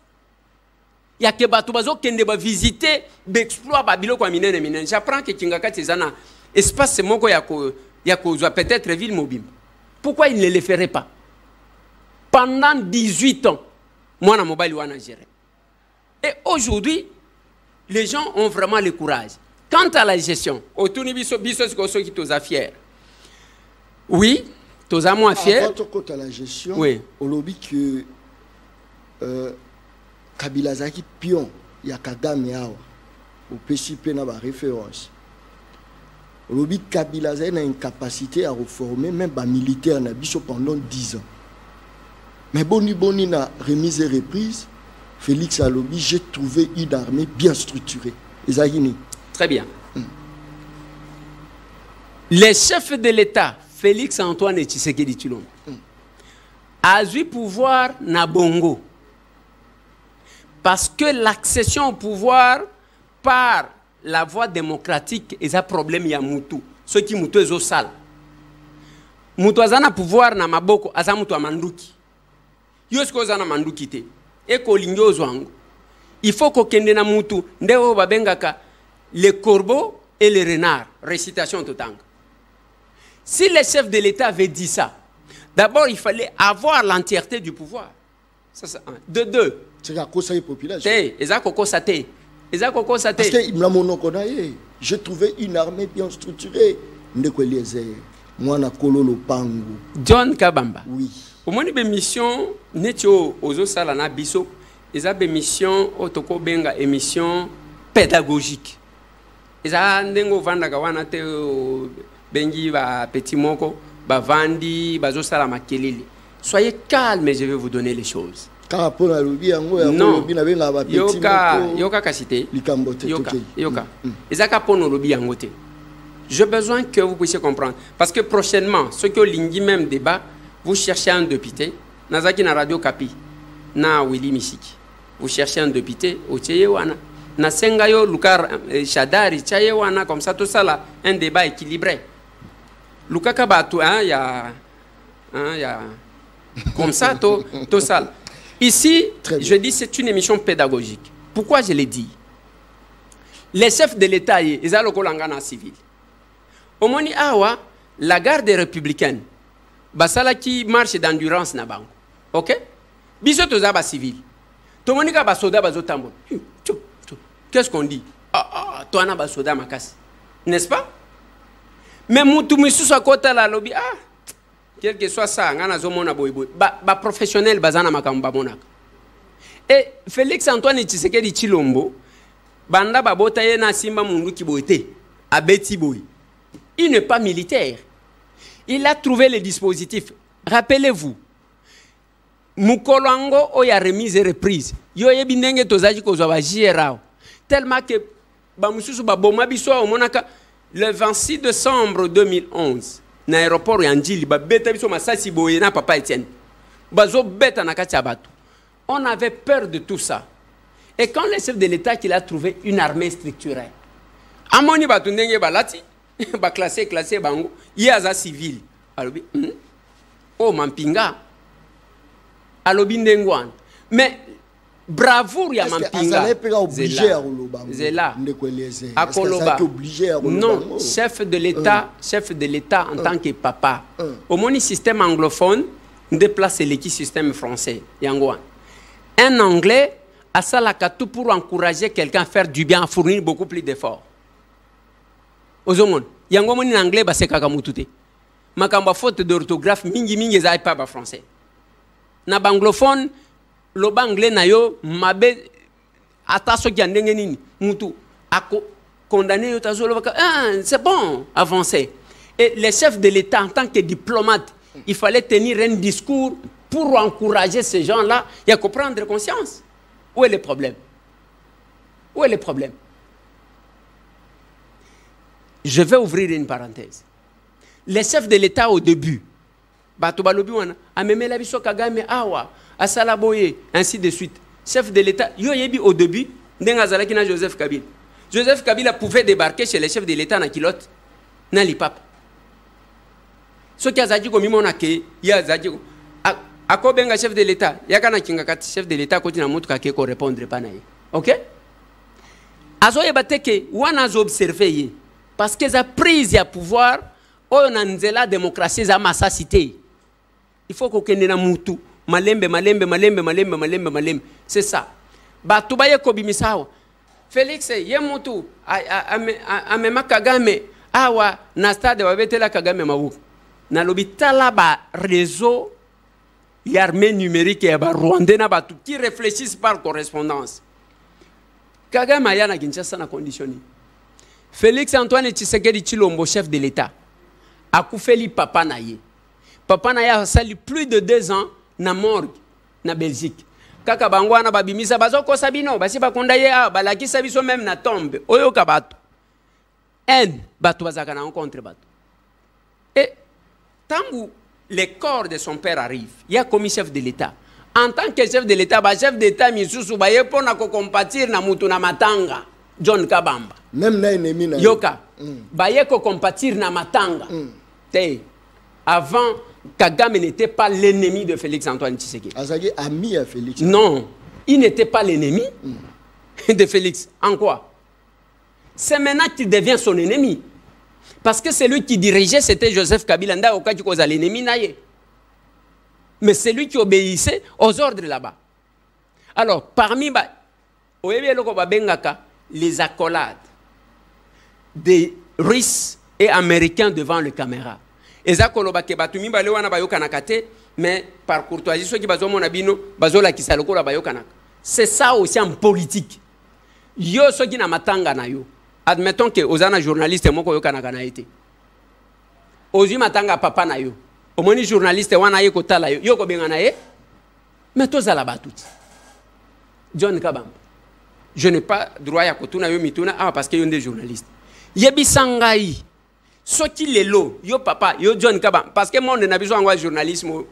Ya ke batu bazo kende ba visiter, d'exploit ba biloko ya minene. J'apprends que Kingakati zana espace moko ya ko peut-être ville mobile. Pourquoi il ne le ferait pas? Pendant 18 ans. Moi, je mobile géré. Et aujourd'hui, les gens ont vraiment le courage. Quant à la gestion, autour de biso qui sont fiers. Oui, tous à moi fiers. Quant à la gestion, oui. Au lobby que Kabila Zaki pion ya Kagame awa. Au PCP na ba référence. Au lobby Kabila Zaki a une capacité à reformer même les militaires na biso pendant 10 ans. Mais boni na remise et reprise, Félix Alobi, j'ai trouvé une armée bien structurée. Très bien. Les chefs de l'État, Félix Antoine Tshisekedi Tshilombo, a eu pouvoir na Bongo. Parce que l'accession au pouvoir par la voie démocratique est un problème ya Moutou. Ceux qui Moutou est au sale. Moutou a pouvoir na Maboko, a Moutou a Manduki. Yosko zana mandukite eko lingyo zwango. Il faut que kende na mutu ndeo babengaka les corbeaux et les renards. Récitation totanga. Si les chefs de l'État avaient dit ça, d'abord il fallait avoir l'entièreté du pouvoir. Ça, de deux. C'est la cause de la population. Ezako kosate. eza koko sa te. Parce que na monoko na ye, j'ai trouvé une armée bien structurée. Ndeko Eliezer, moi na kololo pangu. John Kabamba. Oui. Au moins be mission netio ozo sala na biso, eza be mission otoko benga émission pédagogique. Eza ndengo vanda ka wana te bengi ba petit moko, ba vandi, bazo sala makelele. Soyez calme et je vais vous donner les choses. Non. Yoka kasite. Yoka. Ezaka pono lobi yangote. J'ai besoin que vous puissiez comprendre. Parce que prochainement, ceux qui ont l'ingui même débat, vous cherchez un député. Nazaki na radio Kapi. Na Willy Misiki. Vous cherchez un député. Ocheyewana. Na Sengayo Lukar Shadari. Chayewana. Comme ça, tout ça là. Un débat équilibré. Lukaka Batou. Il y a. Comme ça, tout ça. Ici, je dis c'est une émission pédagogique. Pourquoi je l'ai dit? Les chefs de l'État, ils ont le colangana civil. Au moni awa, la garde républicaine, basala qui marche d'endurance na bango. OK? Biso toza ba civil. To moni ka ba soda ba zotambo. Qu'est-ce qu'on dit? Toi na ba soda makasi. N'est-ce pas? Mais mutu misusu akota la lobby quel que soit ça, ngana zomona boyboy. Ba professionnel bazana makamba monaka. Et Félix Antoine Tshisekedi Tshilombo, banda babota ye na simba mundu kiboete, abeti boy. Il n'est pas militaire. Il a trouvé les dispositifs. Rappelez-vous, Mukolongo oya remise et reprise. Yo yebi ndenge tozaji kozwa ba JRA. Tellement que ba mususu ba boma biso o monaka le 26 décembre 2011. Na aéroport ya Njili ba beta biso masasi boye na papa Etienne. Bazo beta na kati ya bato. On avait peur de tout ça. Et quand le chef de l'État qu'il a trouvé une armée structurée. Amoni batu ndenge balati ba classé bango, yaza civil. Alobi oh mampinga. Alobi ndengwan. Mais bravoure ya mampinga. Zela. Non, chef de l'État en tant que papa. Au moins, système anglophone, déplace l'équipe système français. Yangwan. Un anglais a ça la tout pour encourager quelqu'un à faire du bien, à fournir beaucoup plus d'efforts. Ozomon, Yangwan en anglais, bah c'est kakamutute. Makamba faute d'orthographe, mingi zai pas français. Na anglophone, le anglais na yo mabe ataso ki andenge nini mutu ako condamné yo tazolo c'est bon avancer. Et les chefs de l'État en tant que diplomates, il fallait tenir un discours pour encourager ces gens-là et à prendre conscience. Où est le problème? Où est le problème? Je vais ouvrir une parenthèse. Les chefs de l'État au début, Batobalobi wana amemela biso Kagame awa Asalaboye, ainsi de suite. Chef de l'État, yo yebi au début, n'engazalaki na Joseph Kabila. Joseph Kabila pouvait débarquer chez les chefs de l'État na kilote, na lipap. Ce qui a zadi ko mimona ke, ya zadi ko. Ako benga chef de l'État, yaka na kinga kati chef de l'État koti na mutu kake ko répondre pa na ye. OK? Azo yebate ke wana zo observer parce que za prise ya pouvoir, oyo na nzela démocratie za massacité. Il faut ko kende na mutu. Malembe. C'est ça. Batubaye kobimisawa. Félix yemutu amema Kagame awa na stade wabetela Kagame mawu. Na lobitala ba réseau l'armée numérique et ba Rwandais na batu qui réfléchissent par correspondance. Kagame yana Kinshasa na conditionné. Félix Antoine Tshisekedi Tshilombo chef de l'État. Akufeli papa na ye. Papa na ye a sali plus de 2 ans na morgue na Belgique. Kaka bangwana babimisa bazoko sabino basi bakonda ye balakisa biso même na tombe oyo kabato. Bato bazaka na rencontre bato. Et tangu les corps de son père arrivent, il y a commis chef de l'État. En tant que chef de l'État, chef d'État misusu baye pona ko compatir na mutu na matanga. John Kabamba. Même na ennemi na yoka. Baye ko compatir na matanga. Te avant Kagame n'était pas l'ennemi de Félix Antoine Tshisekedi. Azaki ami à Félix. Non, il n'était pas l'ennemi de Félix. En quoi? C'est maintenant qu'il devient son ennemi. Parce que celui qui dirigeait, c'était Joseph Kabila. Au cas où l'ennemi naïe. Mais c'est lui qui obéissait aux ordres là-bas. Alors, parmi les accolades des Russes et Américains devant les caméras. Eza koloba ke batumi bale wana bayokanaka te, mais par courtoisie soki bazomona bino bazolakisa lokola bayokanaka. C'est ça aussi en politique. Yo soki na matanga na yo. Admettons que ozana journaliste moko yokanaka na été. Ozi matanga papa na yo. Omoni journaliste wana ye kotala yo. Yo ko benga na ye. Mais tozala batuti. John Kabamba. Je n'ai pas droit à kotuna yo mituna parce que yo des journalistes. Yebi sangai. Soki lelo yo papa yo John Kabamba parce que monde na biso angwa journalisme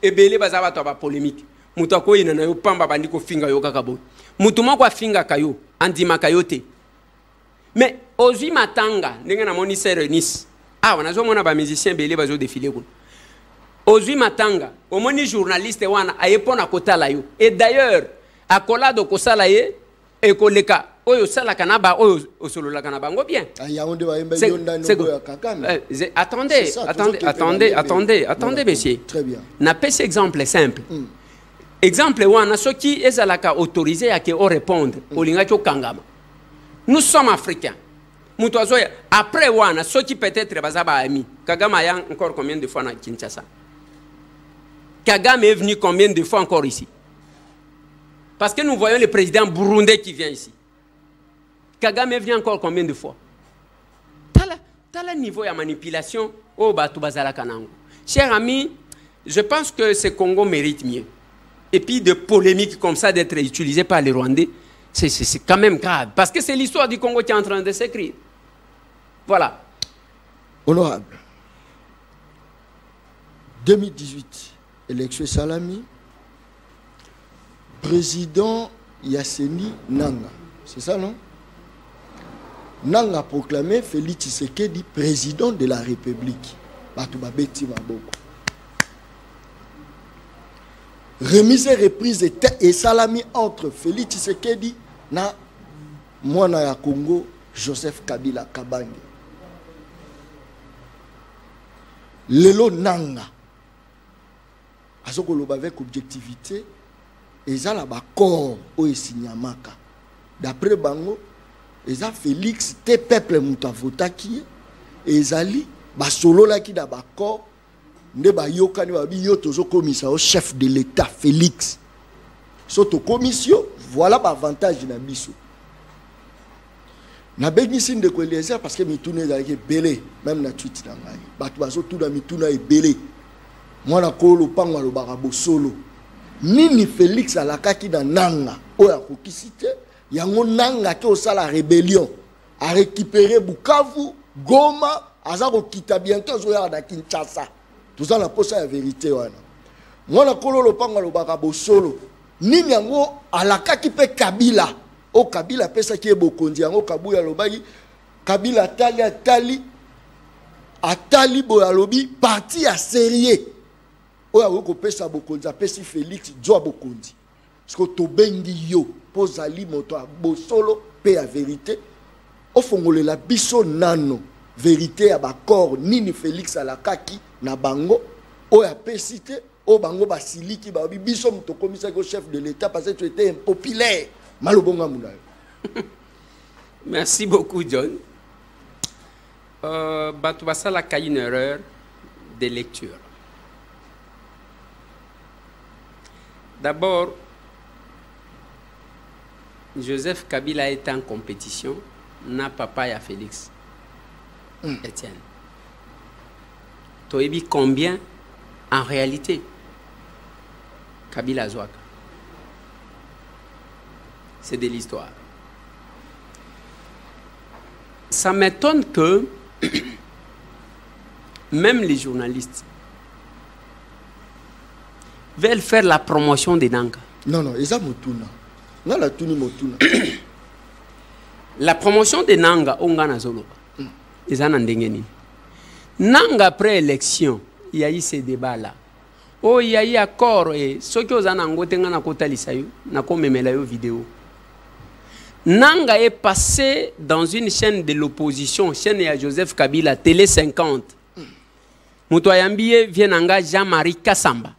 ebele bazaba to ba polémique. Mutu ko ina na yo pamba bandiko finga yo kakabo. Mutu moko afinga kayo andima kayote. Mais ozui matanga ndenge na moni serenis. Wanazo mona ba musicien belé bazo défiler ko. Ozui matanga, omoni journaliste wana ayepona kotala yo. Et d'ailleurs, akolado kosala ye e koleka oyo sala kanaba oyo osolola kanaba ngo bien. Attendez monsieur. Très bien. Na pese exemple simple. Exemple wana soki ezalaka autorisé à que on répondre olinga cho kangama. Nous sommes africains. Après wana soki peut-être bazaba ami. Kagame a encore combien de fois na Kinshasa? Kagame est venu combien de fois encore ici? Parce que nous voyons le président burundais qui vient ici. Kagame est venu encore combien de fois? T'as le niveau de manipulation au Batu Bazala Kanango. Chers amis, je pense que ce Congo mérite mieux. Et puis de polémiques comme ça d'être utilisées par les Rwandais, c'est quand même grave. Parce que c'est l'histoire du Congo qui est en train de s'écrire. Voilà. Honorable. 2018. Élection Salami, président Yasseni Nanga. C'est ça, non? Nanga a proclamé Félix Tshisekedi président de la République. Remise et reprise et Salami entre Félix Tshisekedi na Mwana ya Congo Joseph Kabila Kabange. Lelo Nanga. Avec objectivité, ils ont l'accord au Sinyamaka. D'après Bango, ils ont Félix, te peuple Moutavota qui est, et ils ont solo là qui da l'accord, ne ba yoka ne ba biyo tozo commissaire au chef de l'État Félix. Soto commission, voilà l'avantage de Nabiso. Na bénisine de Kweliezer parce que mitune est belé, même na tweet na ngai. Batu baso tout na mituna est belé. Moi na kolo pangwa lo barabo solo. Nini Félix alakaki na nanga oya kokisite yango nanga ke osala rébellion a récupérer Bukavu, Goma, aza ko kita bientôt zoya na Kinshasa. Tout ça la posa la vérité wana. Moi na kolo lo pangwa lo barabo solo. Nini yango alakaki pe Kabila. O Kabila pesa ki ebokondi yango Kabuya lobaki Kabila atali boya lobi parti à sérieux. Oya woko pesa bokonzi apesi Félix Djoa bokonzi. Parce que to bengi yo pozali moto bosolo pe ya vérité. O fongole la biso nano vérité ya bakor nini Félix alakaki na bango oya pesite o bango basiliki ba biso moto commissaire au chef de l'État parce que tu étais impopulaire. Malobonga munayo. Merci beaucoup John. Batu basala ka une erreur de lecture. D'abord, Joseph Kabila est en compétition, n'a papa et Félix. Etienne. Tu as vu combien en réalité Kabila Zouaka? C'est de l'histoire. Ça m'étonne que même les journalistes veulent faire la promotion des Nanga. Non, ils ont Motuna. Non, la Tuni Motuna. La promotion des Nanga, on gagne Zolo. Ils ont Ndengeni. Nanga après élection, il y a eu ces débats-là. Oh, il y a eu accord et ceux qui ont angoté na kota lisayo, na komemela yo vidéo. Nanga est passé dans une chaîne de l'opposition, chaîne de Joseph Kabila, Télé 50. Moutoyambie vient Nanga Jean-Marie Kassamba.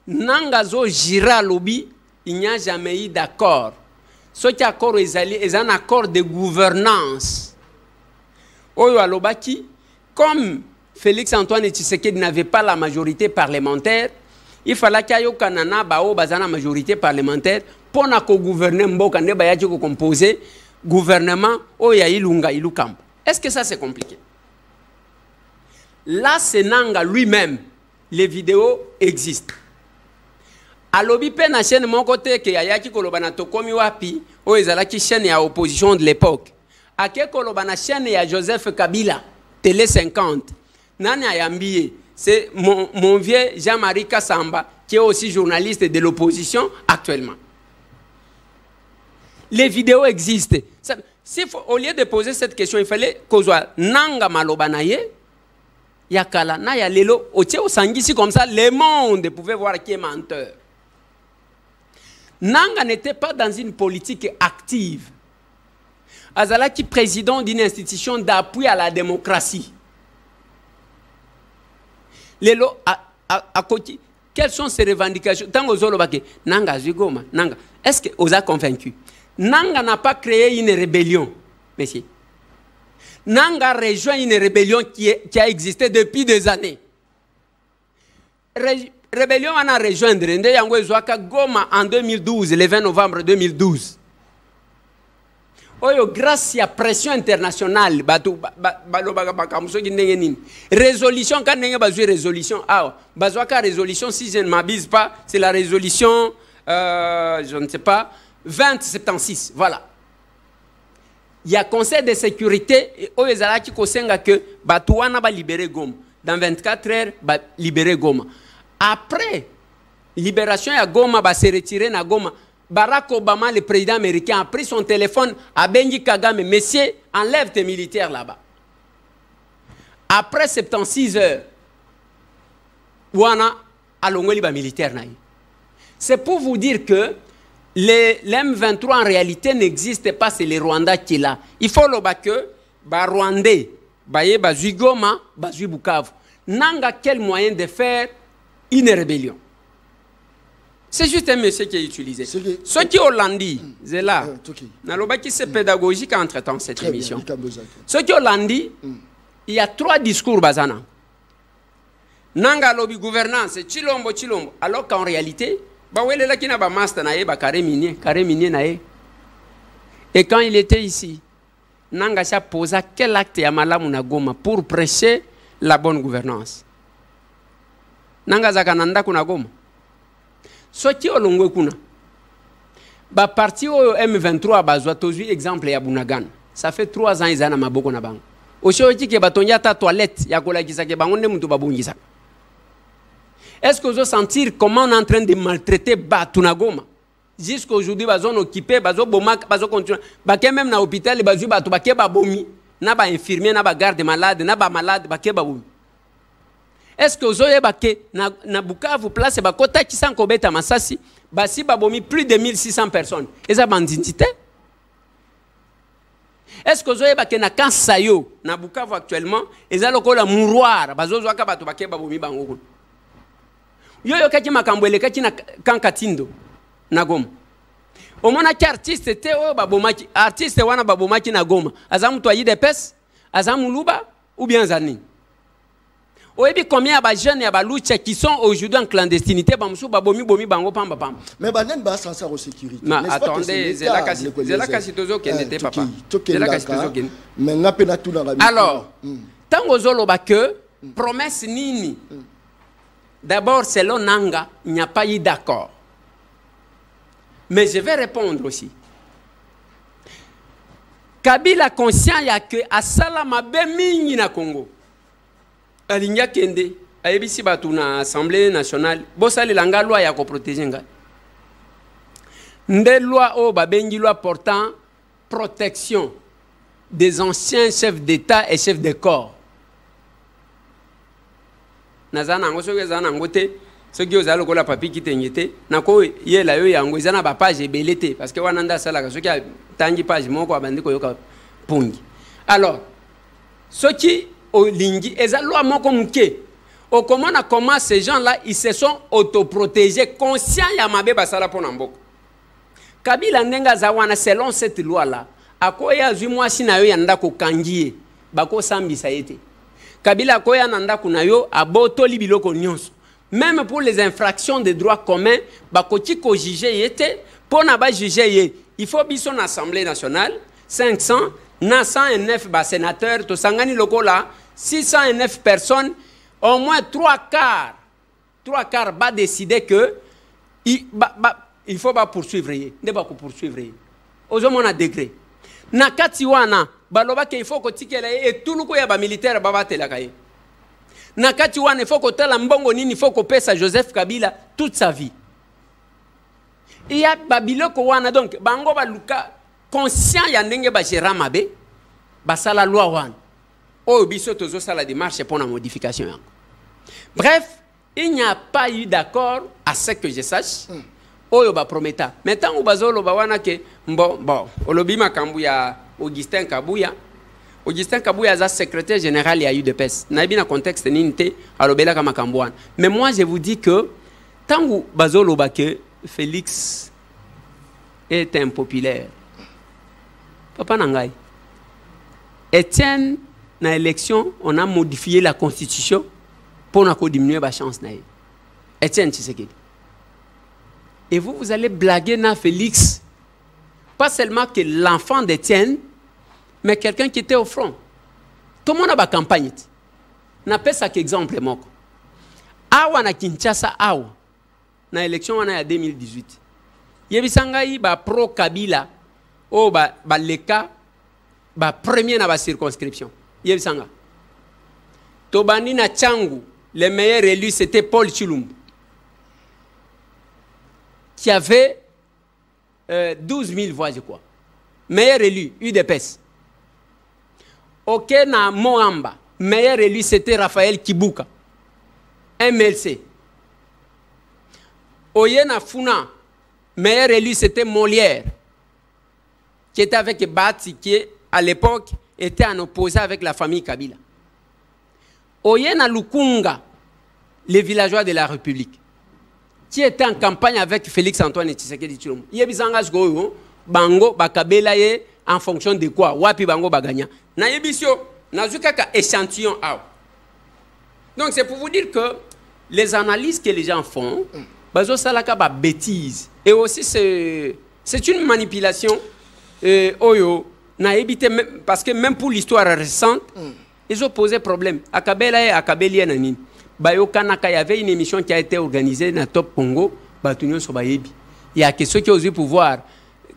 Nanga zo gira lobby, il n'y a jamais eu d'accord. Ce qui accord est un accord de gouvernance. Oyo alobaki, comme Félix Antoine Tshisekedi n'avait pas la majorité parlementaire, il fallait qu'il y ait Kanana bao bazana majorité parlementaire pour na ko gouverner mboka ne bayaji ko composer gouvernement oya ilunga ilukam. Est-ce que ça c'est compliqué? Là c'est Nanga lui-même, les vidéos existent. Alobi pe na chaîne mon côté que ayaki koloba na tokomi wapi o ezalaki chaîne ya opposition de l'époque. Ake koloba na chaîne ya Joseph Kabila, Télé 50. Nani ayambiye? C'est mon vieux Jean-Marie Kassamba, qui est aussi journaliste de l'opposition actuellement. Les vidéos existent. Au lieu de poser cette question, il fallait qu'on soit Nanga Malobanaye, Yakala, Naya Lelo, au Sangisi, comme ça, le monde pouvait voir qui est menteur. Nanga n'était pas dans une politique active. Azalaki président d'une institution d'appui à la démocratie. Lelo à côté, quelles sont ses revendications? Tant aux Olobake, Nanga Zugoma, Nanga. Est-ce que vous a convaincu? Nanga n'a pas créé une rébellion, monsieur. Nanga rejoint une rébellion qui a existé depuis des années. Rébellion on a rejoindre Yango Zouaka Goma en 2012, le 20 novembre 2012. Oyo grâce à pression internationale, résolution quand n'engé pas résolution, résolution si je ne m'abuse pas, c'est la résolution, je ne sais pas, 2076, voilà. Il y a conseil de sécurité, oyo ezalaki kosenga que Batouana va libérer Goma, dans 24 heures va libérer Goma. Après libération à Goma va se retirer na Goma. Barack Obama, le président américain, a pris son téléphone à Benji Kagame. Messieurs, enlève tes militaires là-bas. Après 76 heures, Ouana a l'ongoli militaire. C'est pour vous dire que l'M23 en réalité n'existe pas, c'est les Rwandais qui est là. Il faut que les Rwandais, les Goma, les Bukavu, n'ont quel moyen de faire une rébellion. C'est juste un monsieur qui est utilisé. Ce qui est hollandais, c'est là. C'est pédagogique entre temps cette émission. Ce qui est hollandais, il y a 3 discours bazana. Nanga lobby gouvernance, chilombo. Alors qu'en réalité, et quand il était ici, Nanga s'est posé quel acte ya malamu na Goma pour prêcher la bonne gouvernance. Nanga zakananda kuna Goma. Ce qui est long kuna ba parti au M23 bazwa tozu exemple ya Bunagan. Ça fait 3 ans ils ana maboko na bango. Oshoki ke batonya ta toilette ya kolakisa ke bango ne mutu babungisa. Est-ce que vous sentir comment on est en train de maltraiter Batuna Goma? Jusqu'aujourd'hui bazon occupé bazo bomak bazo continuer. Ba ke même na hôpital bazu batu ba ke ba bomi na ba infirmier na ba garde malade na ba malade ba ke ba bomi. Est-ce que vous avez na Bukavu place bakota qui sont kobeta masasi basi babomi plus de 1600 personnes. Et ça banditité? Est-ce que vous avez na Kansayo na Bukavu actuellement et ça lokola mouroir bazo zwaka batu bake babomi bango. Yoyo kaki makambwele kaki na Kankatindo na Goma. Omona ki artiste te o babomaki artiste wana babomaki na Goma. Azamu to ayidepes, azamu luba ou bien zani. Oyebi combien de jeunes et de lucha qui sont aujourd'hui en clandestinité mais banen ba sans sécurité. Mais attendez, c'est là que tozo qui n'était papa. C'est là que tozo qui. Mais na pena tout dans la. Alors, tant ozolo ba que promesse nini. D'abord selon Nanga, il n'y a pas eu d'accord. Mais je vais répondre aussi. Kabila conscient ya que asala mabe mingi na Congo. Alinga kende ayebisi batu na Assemblée nationale bosali langa loi ya ko protéger nga nde loi o babengi loi portant protection des anciens chefs d'État et chefs de corps nazana ngo soke zana ngote soki ozalo ko la papi kitengete nako yela yo yango ezana ba page ebelete parce que wana nda sala ka soki tangi page moko abandi ko yoka pungi. Alors soki Olingi, et ça loi moko muke. Au comment ces gens-là, ils se sont autoprotégés, conscients ya mabe basala pour Namboko. Kabila ndenga zawana selon cette loi là akoya zui mwasi na yo yanda ko kangie bako sambisa yete Kabila koya nanda kuna yo abotoli biloko nyonso même pour les infractions de droit commun bakoti ko juger yete pour na ba juger ye il faut biso na assemblée nationale 500 909 ba sénateurs to sangani lokola 609 personnes au moins 3 quarts va décider que il faut pas poursuivre ye ne pas poursuivre ye ozomona degré na kati wana baloba ke il faut ko tikela et tout luko ya ba militaire ba batela kaye na kati wana il faut ko tala mbongo nini il faut ko pesa Joseph Kabila toute sa vie il y a babiloko wana donc bango ba luka conscient ya ndenge ba gérant mabe ba sala loi wana o biso tozo sala démarche pour la modification. Bref, il n'y a pas eu d'accord à ce que je sache. Oyo ba prometa. Maintenant ou bazolo ba wana ke bon, olobima kambuya Augustin Kabuya. Augustin Kabuya est secrétaire général ya UDPS. Na bien contexte ninte alobela kama kambwana. Mais moi je vous dis que tangu bazolo ba ke Félix est impopulaire. Papa nangai. Etienne na élection, on a modifié la constitution pour diminuer la chance. Etienne Tshisekedi. Et vous allez blaguer na Félix. Pas seulement que l'enfant d'Etienne, mais quelqu'un qui était au front. Tout le monde a une campagne. N'a pas ça qu'exemple. Awa na Kinshasa, awa. Na élection, on a 2018. Yebisangai ba pro Kabila. Oh, ba leka. Ba premier na ba circonscription. Yebisangai. Tobani na Tchangu. Le meilleur élu, c'était Paul Chilumbu, qui avait 12 000 voix, je crois. Meilleur élu, UDPS. Ok, na Moamba, meilleur élu, c'était Raphaël Kibuka, MLC. Oye na Funa, meilleur élu, c'était Molière, qui était avec Bati, qui à l'époque était en opposé avec la famille Kabila. Oye na Lukunga, les villageois de la République, qui étaient en campagne avec Félix Antoine Tshisekedi Tshilombo. Yebizangas go bango bakabela ye en fonction de quoi? Wapi bango baganya. Na yebisio nazuka ka échantillon aw. Donc c'est pour vous dire que les analyses que les gens font, bazo salaka ba bêtise. Et aussi c'est une manipulation oyo na ebité parce que même pour l'histoire récente, ils ont posé problème. Akabela et Akabelia nani. Bayo Kanaka, il y avait une émission qui a été organisée dans Top Congo, Batunyo Sobayebi. Il y a que ceux qui osent pouvoir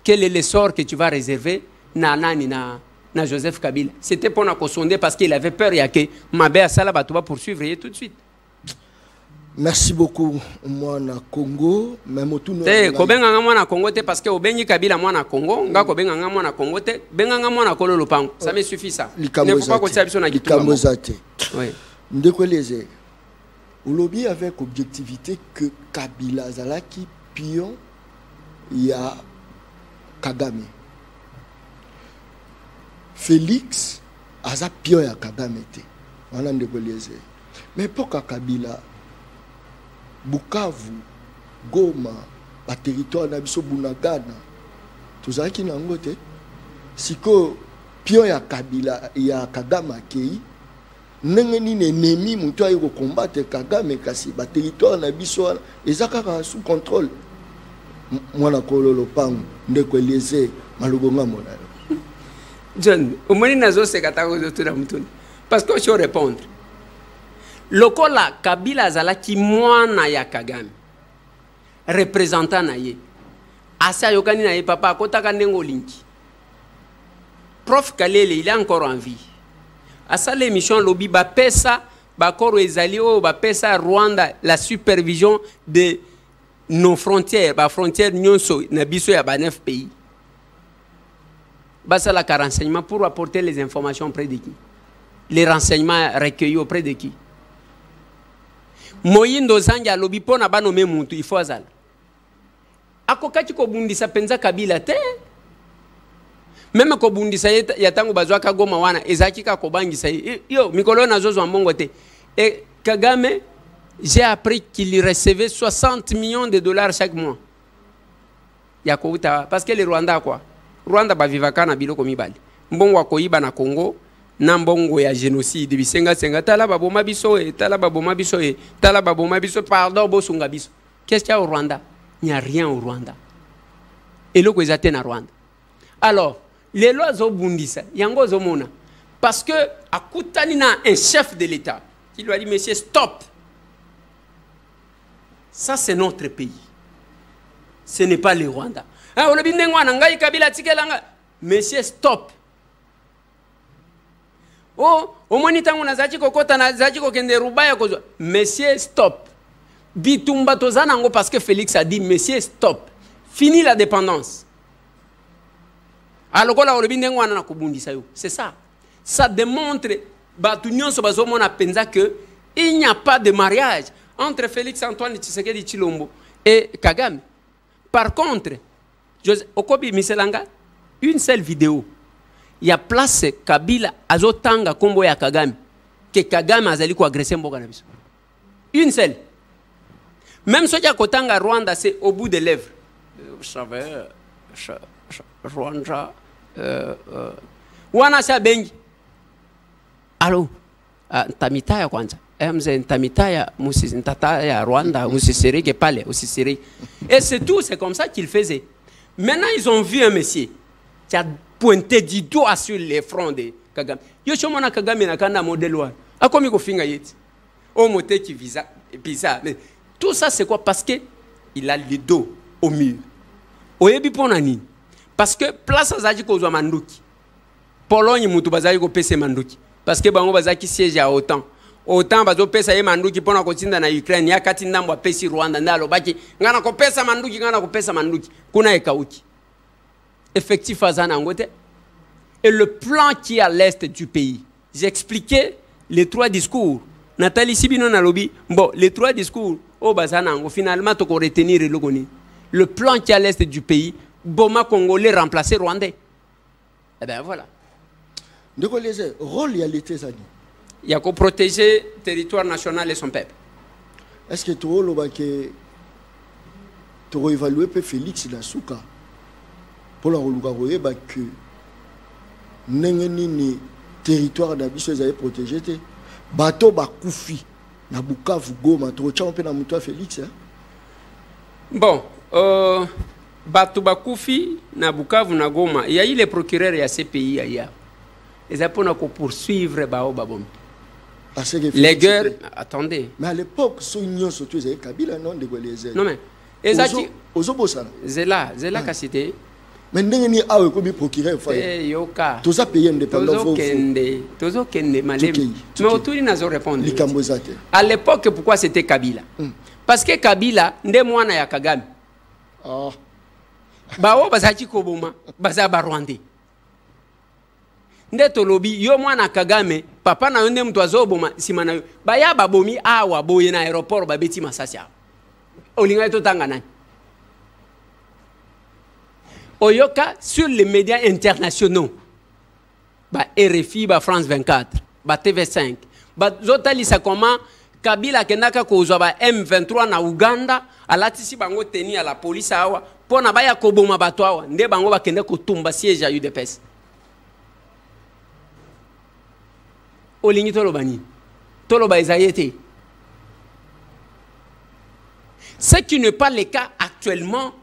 quel est le sort que tu vas réserver na Joseph Kabila. C'était pour nous sonder parce qu'il avait peur, il y a que Mabé Assala va poursuivre tout de suite. Merci beaucoup, moi na Congo, même tout nous. Kobenga moi na Congo parce que Obengi Kabila moi na Congo, nga kobenga moi na Congo te, benga moi na Kolo Lopango. Ça me suffit ça. Ne faut pas que ça soit na Gitu. Oui. Ndekoleze. Olobi avec objectivité que Kabila Zalaki pion ya Kagame. Félix aza pion ya Kagame te. Wana ndekoleze. Mais pourquoi Kabila Bukavu, Goma, ba territoire na biso Bunagana, tozalaki nango te. Siko pion ya Kabila ya Kagame akei nengeni ennemi mutu ayo combattre Kagame kasi ba territoire na biso ezaka sous contrôle. Mwana kololo pangu ndeko eleze malobonga mona. John, au moins nazo sekata ko tout la mutuni. Parce que je répondre. Lokola Kabila zalaki mwana ya Kagame. Représentant na ye. Asa yokani na ye papa kotaka ndengo linki. Prof Kalele, il est encore en vie. À ça l'émission lobby ba pesa ba koro ezali o ba pesa Rwanda la supervision de nos frontières ba frontières nyonso na biso ya ba 9 pays. Ba ça la renseignement pour apporter les informations auprès de qui? Les renseignements recueillis auprès de qui? Moyindo Zanga lobby pona ba nommer muntu il faut azala. Akokati ko bundisa penza Kabila te. Même ko bundisa yatango bazwaka Goma wana ezaki ka ko bangisa yo mikolo na zozo mbongo te. Et Kagame, j'ai appris qu'il recevait 60 millions de dollars chaque mois. ya kouta parce que le Rwanda quoi Rwanda ba vivaka na biloko mibali mbongo wa koyiba na Congo na mbongo ya génocide bisenga senga tala baboma biso tala baboma biso tala baboma biso pardon bosunga biso qu'est-ce qu'il y a au Rwanda? Il n'y a rien au Rwanda et le kwezate na Rwanda. Alors les lois zo bundisa yango zo mona parce que akutani na un chef de l'État qui lui a dit monsieur stop. Ça c'est notre pays. Ce n'est pas le Rwanda. Monsieur, stop. Oh, monsieur, stop. Bitumba tozanango parce que Félix a dit, monsieur, stop. Fini la dépendance. Alors, c'est ça. Ça démontre qu'il n'y a pas de mariage entre Félix Antoine Tshisekedi Tshilombo et Kagame. Par contre, Okobi Miselanga, une seule vidéo. Il y a place Kabila azotanga kombo ya Kagame. Que Kagame azali ko agresser mboka na biso. Une seule. Même ce qui a kotanga Rwanda, c'est au bout des lèvres. Vous savez, Rwanda, wana sa bengi. Allô, Tamitaya kwanza. Tamitaya, Musisintaya, Rwanda, Musisiri, Kepale, Musisiri. Et c'est tout, c'est comme ça qu'ils faisaient. Maintenant, ils ont vu un monsieur qui a pointé du doigt sur les fronts de Kagame. Yoshomona Kagame n'a qu'un modèle. A comme il finga yet. Au moté qui visa, et puis ça. Mais tout ça, c'est quoi? Parce qu'il a le dos au mur. Oyebi ponani. Parce que place à Zaji Kozwa Manduki. Pologne, Moutou Bazayi ko pese Manduki. Parce que Bango Bazaki siège à autant. Autant bazo pesa ye manduki pona kotinda na Ukraine ya kati ndambo pesi Rwanda ndalo baki ngana ko pesa manduki kuna ekauki effectif azana ngote. Et le plan qui est à l'est du pays, j'ai expliqué les 3 discours Nathalie Sibino na lobi bon les 3 discours au bazana ngo finalement to ko retenir le plan qui est à l'est du pays Boma congolais remplacer Rwandais. Eh ben voilà ndeko les rôle ya l'été ça dit. Il y a qu'à protéger le territoire national et son peuple. Est-ce que tu as évalué Félix Nasuka pour la relouer que le territoire d'Abisso est protégé? Bateau Bakoufi, Nabuka, Goma, tu as Félix. Bon, Bateau Bakoufi, Nabuka, Goma, il y a eu les procureurs et ces pays ailleurs. Ils ont poursuivre Babom. Les guerres, attendez. Mais à l'époque, son union surtout Kabila non de les. Non mais Zela Kassité. Mais n'engeni a comme procureur fait. Yoka. Tous a payé indépendant. Tozo kende malem. Mais autour ils n'ont répondu. À l'époque pourquoi c'était Kabila? Parce que Kabila ndé mwana ya Kagame. Ah. Bao bazaki koboma, bazaba Rwandais. Ndeto lobi yo mwana Kagame papa na yonde mtu azoboma sima na yo baya babomi awa boye na aéroport babeti masasi awa olinga to tanga nani oyoka sur les médias internationaux ba RFI ba France 24 ba TV5 ba zotalisa comment Kabila kenaka kozwa ba M23 na Uganda alatisi bango teni à la police awa pona baya koboma bato awa nde bango bakende kotumba siège à UDPS. Olingi Tolobani, Toloba Ezayete. Ce qui n'est pas le cas actuellement,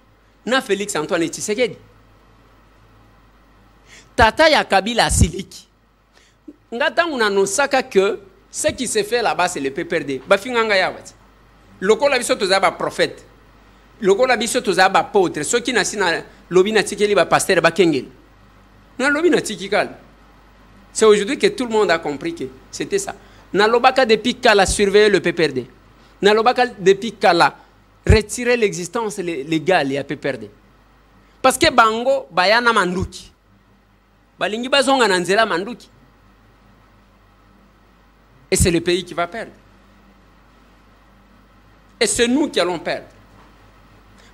na Félix Antoine Tshisekedi. Tata ya Kabila Siliki. Ngata unanosaka que ce qui se fait là-bas c'est le PPRD. Bafinganga yawat. Loko la biso tozaba prophète. Loko la biso tozaba apôtre. Ceux qui nasina lobi na tikeli ba pasteur ba kengel. Na lobi na tikikal. C'est aujourd'hui que tout le monde a compris que c'était ça. Nalobaka depuis qu'elle a surveillé le PPRD. Nalobaka depuis qu'elle a retiré l'existence légale à PPRD. Parce que Bango, Bayana Manduki. Balingi Bazonga Nanzela Manduki. Et c'est le pays qui va perdre. Et c'est nous qui allons perdre.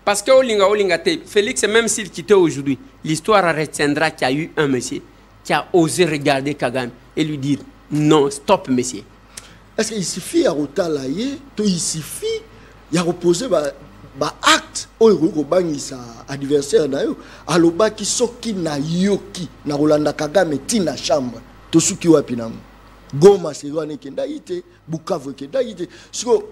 Parce que Olinga Félix, même s'il quittait aujourd'hui, l'histoire retiendra qu'il y a eu un monsieur qui a osé regarder Kagame et lui dire non, stop, monsieur. Est-ce qu'il suffit à Rotalaye, il suffit à reposer ba acte oyo kobangisa adversaire na yo alobaki soki na yoki na Rolanda Kagame tina chambre tosuki wapi nango Goma serwane kenda ite Bukavu kenda ite siko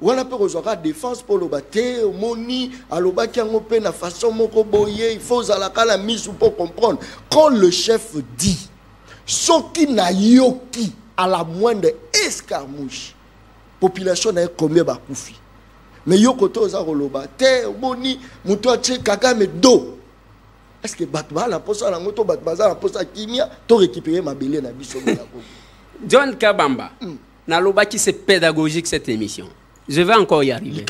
wana pe kozwaka défense pour loba te moni alobaki yango pe na façon moko boye il faut zalaka la mise pour comprendre quand le chef dit soki na yoki à la moindre escarmouche population na combien bakufi mais yoko to za koloba te moni muto ache Kagame do est-ce que batba la posa la moto batba za la posa kimia to récupérer mabele na biso na ko John Kabamba na lobaki c'est pédagogique cette émission. Je vais encore y arriver.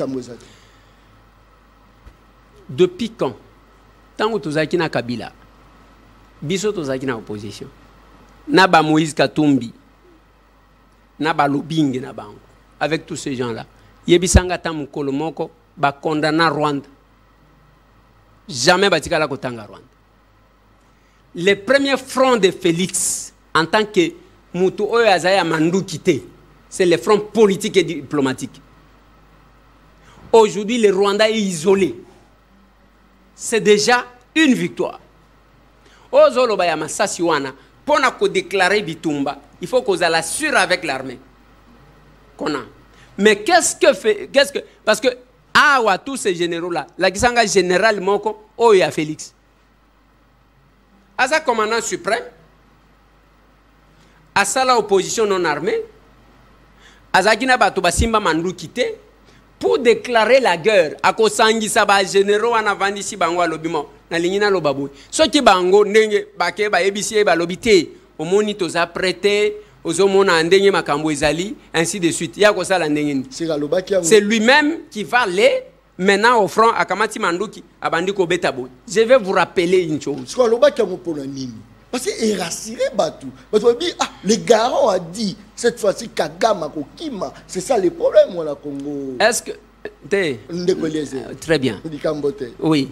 Depuis quand? Tant que tozaki na Kabila, biso tozaki na opposition. Na ba Moïse Katumbi, na ba Lobingue na bango. Avec tous ces gens-là. Yebisanga ta mukolo moko ba condamna Rwanda. Jamais batika la kotanga Rwanda. Les premiers fronts de Félix en tant que Moutou Oyo Azaya Mandou quitté, c'est les fronts politiques et diplomatiques. Aujourd'hui, le Rwanda est isolé. C'est déjà une victoire. Ozolo Bayama Sasiwana, pour nous déclarer Bitumba, il faut qu'on l'assure avec l'armée. Mais qu'est-ce que parce que tous ces généraux-là, la Kisanga général Moko, Oya Félix. Asa commandant suprême, Asa la opposition non armée, Asa Kina Batuba Simba Mandou quitté, pour déclarer la guerre, à Kosangi Saba généraux en avant d'ici Bango à l'obiment, na lignina l'obabou. Ce qui Bango, Nenge, Bake, Baebisi, Balobité, au monitos a prêté, aux homona Andenge Makambo Ezali, ainsi de suite. C'est lui-même qui va aller maintenant au front à Kamati Mandouki, à Bandiko Betabou. Je vais vous rappeler une chose. Parce qu'il est rassuré, Batou. Le garant a dit, cette fois-ci, Kagame, Kokima, c'est ça le problème, au Congo. Est-ce que. Très bien. Oui.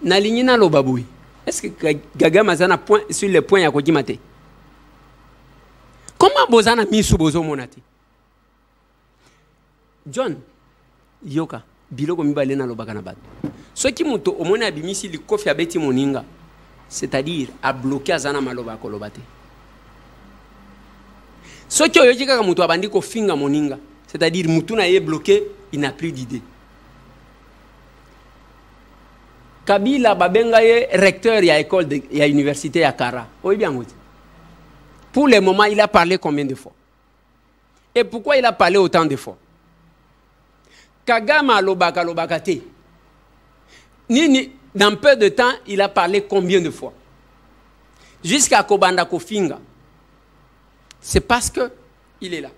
Nalinina Lobaboui. Est-ce que Kagame a point sur le point à Kokimate? Comment Bozana mis sous Bozo Monati? John, Yoka, Biloko Mibalena Lobakanabat. Ce qui m'ont au moins abimisi le kofi abeti moninga. C'est-à-dire à bloquer Azana Maloba Kolobate. Ce qui est dit que Abandi Kofinga Moninga, c'est-à-dire Mutuna est bloqué, il n'a plus d'idée. Kabila Babenga est recteur, il y a école, il y a université à Kara. Oui, bien, pour le moment, il a parlé combien de fois? Et pourquoi il a parlé autant de fois? Kagame Alobaka Lobakate. Nini. Dans peu de temps, il a parlé combien de fois? Jusqu'à Kobanda Kofinga. C'est parce qu'il est là.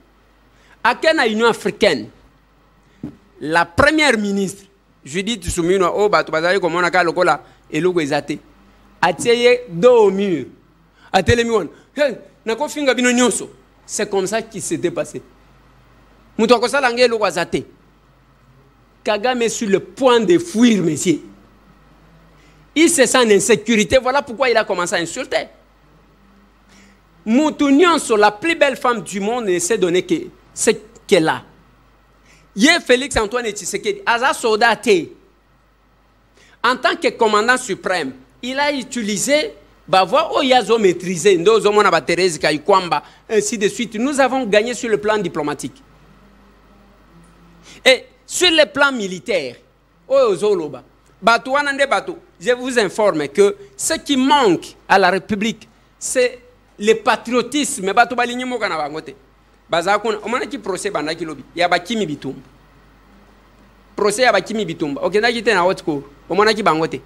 À quelle Union africaine, la première ministre, Judith Soumino, a tiré dos au mur. C'est comme ça qu'il s'était passé. Kagame est sur le point de fuir, messieurs. Il se sent en insécurité, voilà pourquoi il a commencé à insulter. Moutounion sur la plus belle femme du monde ne sait donner que ce qu'elle a. Hier, Félix Antoine Tshisekedi, Aza Sodate, en tant que commandant suprême, il a utilisé Bavois Oyazo maîtrisé, Ndozomona Thérèse Kaikwamba, ainsi de suite. Nous avons gagné sur le plan diplomatique. Et sur le plan militaire, Oyozoloba. Je vous informe que ce qui manque à la République, c'est le patriotisme. Il y a procès ya bakimi bitumba. Procès ya bakimi bitumba. Ok, na jité na haute cour. Omona ki bangote.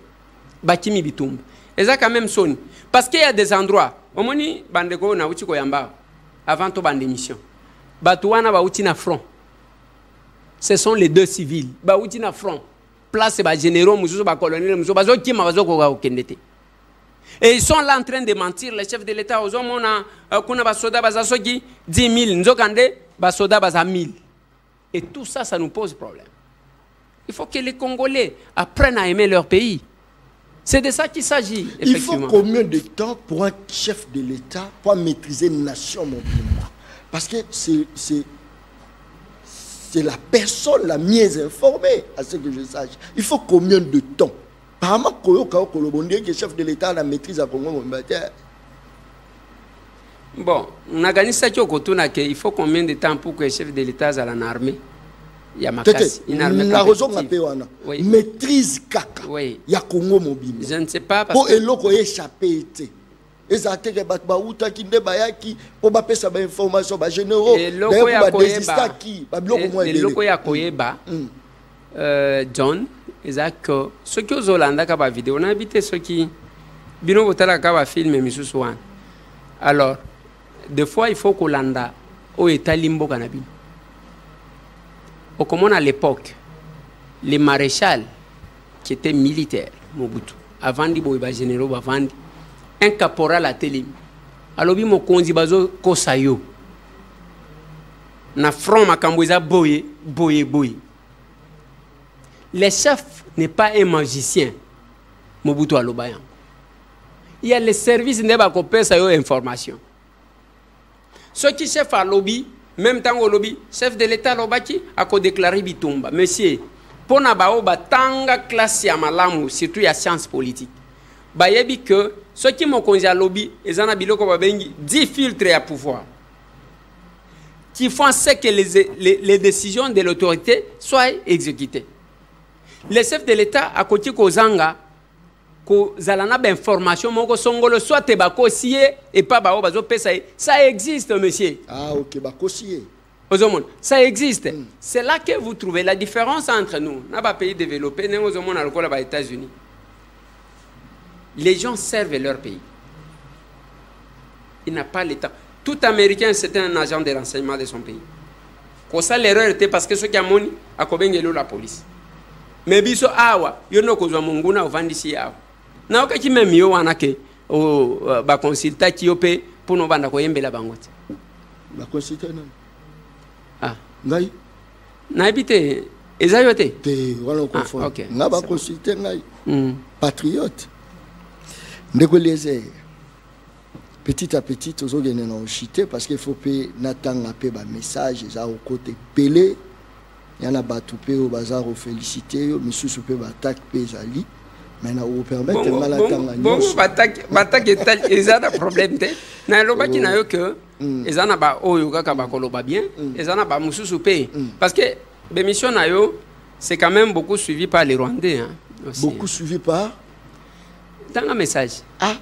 Bakimi bitumba. Et ça quand même sonne. Parce qu'il y a des endroits. Omoni bandeko na uchi ko yamba avant to bande mission. Batouana ba uchi na front. Ce sont les deux civils. Ba uchi na front. Place ba généraux, mususu ba colonel, mususu ba zoki ma bazoko ga okendete. Et ils sont là en train de mentir, les chefs de l'État. Aux hommes, on a kuna basoda bazasoki 10 000, nzokande basoda baza 1000. Et tout ça, ça nous pose problème. Il faut que les Congolais apprennent à aimer leur pays. C'est de ça qu'il s'agit. Il faut combien de temps pour un chef de l'État pour maîtriser une nation, mon pays? Parce que c'est c'est la personne la mieux informée, à ce que je sache. Il faut combien de temps? Apparemment, que le chef de l'État a la maîtrise à Congo. Bon, on a gagné ça il faut combien de temps pour que le chef de l'État soit en armée? Il y a ma casse. Il a raison, maîtrise kaka. Oui. Il y a Congo mobile. Je ne sais pas parce que pour échapper. Ezate ke bat ba uta ki nde bayaki po ba pesa ba information ba généraux d'ailleurs ba désista ki ba biloko mo elele loko ya koyeba John ezaka soki ozolanda ka ba vidéo na bité soki bino botala ka ba film misusu wana alors des fois il faut kolanda o etali mboka na bino au comme à l'époque les maréchals qui étaient militaires Mobutu avant di boy ba généraux ba vandi un caporal à télé. Alors, mon konzi bazo kosayo. Na front makamboza boye. Le chef n'est pas un magicien. Mobutu alobayan. Il y a les services ne ba ko pesa yo information. Ce qui chef à lobby, même temps au lobby, chef de l'État lobaki a ko déclarer bitumba. Monsieur, pona bao batanga classe ya malamu, surtout ya science politique. Bayebi que ceux qui m'ont conduit à lobby, ils en ont 10 filtres à pouvoir qui font ce que les décisions de l'autorité soient exécutées. Les chefs de l'État, à côté de Kozanga, Zalana d'information, soit Tebakosiye et pas Baobazo Pesaye. Ça existe, monsieur. Ah, ok, Bakosiye. Ça existe. C'est là que vous trouvez la différence entre nous. Nous avons un pays développé, nous avons les États-Unis. Les gens servent leur pays. Il n'a pas le temps. Tout Américain, c'était un agent de renseignement de son pays. Quand ça, l'erreur était parce que ceux qui ont monnaie, à Kobengelo la police. Mais biso awa, yo no kozwa munguna ovandisi awa. Na oka ki même yo wana ke o ba consulta ki yo pe pour no banda ko yembela bangote. Ba consulta non. Ah, ngai. Na ebite ezayote. Te wala ko fo. Okay. Na ba consulta ngai. Patriote. Ndeko leze. Petit à petit tozogene na ochité parce qu'il faut pe natanga pe ba message za au côté pelé. Il y en a battu au bazar au félicité, monsieur Soupé Batak Pézali. Maintenant, vous permettez de malatanga. Bon, Batak est ils ont un problème. Na loba qui n'a eu que ils en a pas au yoga kabakoloba bien, ils en a pas monsieur Soupé. Parce que l'émission na yo c'est quand même beaucoup suivi par les Rwandais. Hein, beaucoup suivi par. Dans un message. Ah.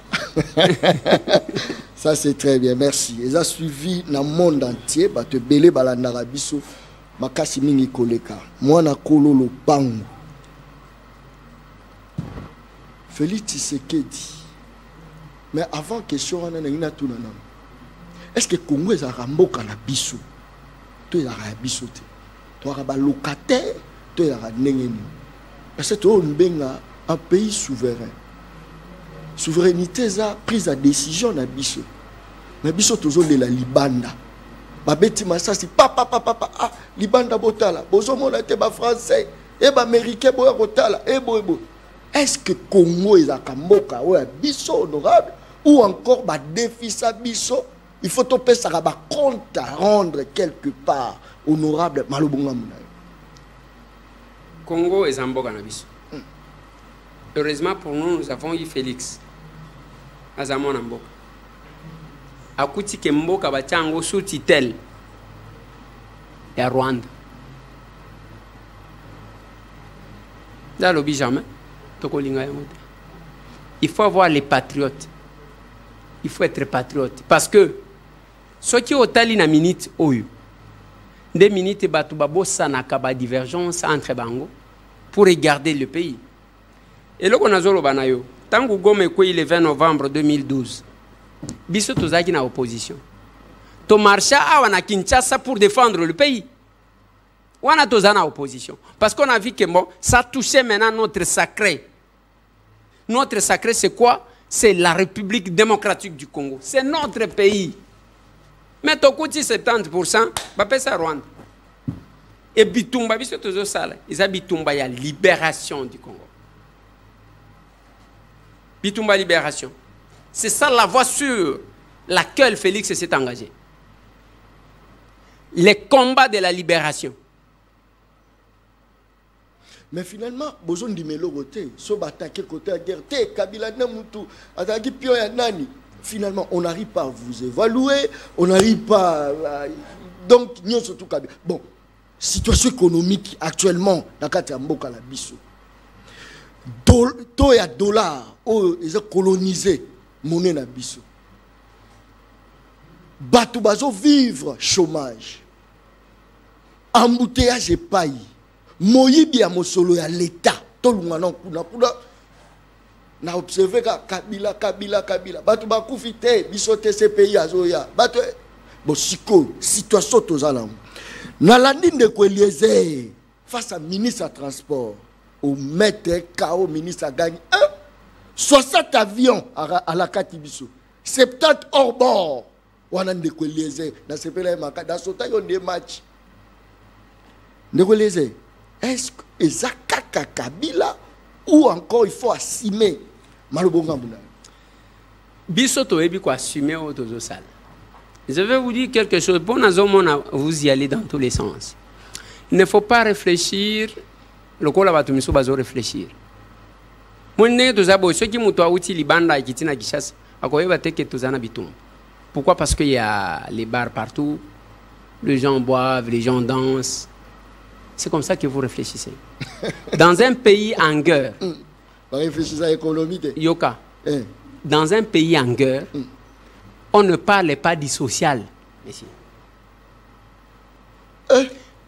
Ça c'est très bien, merci. Ils ont suivi dans le monde entier, bah te belé balandara biso. Makasi mingi koleka mwana kolo lopango Félix Tshisekedi. Mais avant question wana ngina tuna na est-ce que Congo est ramboka na biso to ya biso te to ba locataire to ya nengeni parce que to nbenga un pays souverain souveraineté za prise de décision na biso tozo de la libanda babeti masasi papa ah libanda botala bozomona te ba français et ba américain boya kotala et boyebo est-ce que Congo est akamboka ou biso honorable ou encore ba défi sa biso il faut topé ça ba compte à rendre quelque part honorable malobonga muna Congo est amboka na biso heureusement pour nous nous avons eu Félix azamona mboka akuti ke mboka bachango sous titel ya Rwanda dans le jamais tokolinga yango. Il faut avoir les patriotes, il faut être patriote parce que ceux qui ont tali na minute oyo des minutes batu babosa na kaba divergence entre bango pour regarder le pays et là on a zolo banayo tangu gome ko le 20 novembre 2012 biso tozaki na opposition to marcha awa na Kinshasa pour défendre le pays wana tozana opposition parce qu'on a vu que bon ça touchait maintenant notre sacré c'est quoi? C'est la République démocratique du Congo, c'est notre pays mais tokuti 70% bapesa Rwanda et bitumba biso tozo sala isa bitumba ya libération du Congo bitumba libération. C'est ça la voie sur laquelle Félix s'est engagé. Les combats de la libération. Mais finalement, besoin de me côté, so attaquer côté à guerre, Kabila Namutu, attaquer Pio ya Nani. Finalement, on n'arrive pas à vous évaluer, on n'arrive pas à... Donc, nous surtout Kabila. Bon, situation économique actuellement, dans le Mboka la biso. Taux ya dollar, ils ont colonisé monnaie na biso. Bato bazo vivre chômage. Embouteillage et paille. Moyibi ya mosolo ya l'État. Tolunga na kuna na observé Kabila. Bato bakufi te biso te CPI azoya. Bato bon siko situation tozala. Na landine de Eliezer face à ministre à transport au maître KO ministre a gagné 60 avions à la Katibiso. 70 hors bord. Wana de Eliezer na sepela maka da sota yo des matchs. De Eliezer est-ce que Ezaka Kabila ou encore il faut assumer Malobonga Mbuna? Biso toyebi ko assumer otozo sala. Je vais vous dire quelque chose. Bon, vous y allez dans tous les sens. Il ne faut pas réfléchir. Le col va tout réfléchir. Pourquoi? Parce qu'il y a les bars partout. Les gens boivent, les gens dansent. C'est comme ça que vous réfléchissez. Dans un pays en guerre. Réfléchissez à l'économie. Yoka. Dans un pays en guerre. On ne parle pas du social, monsieur.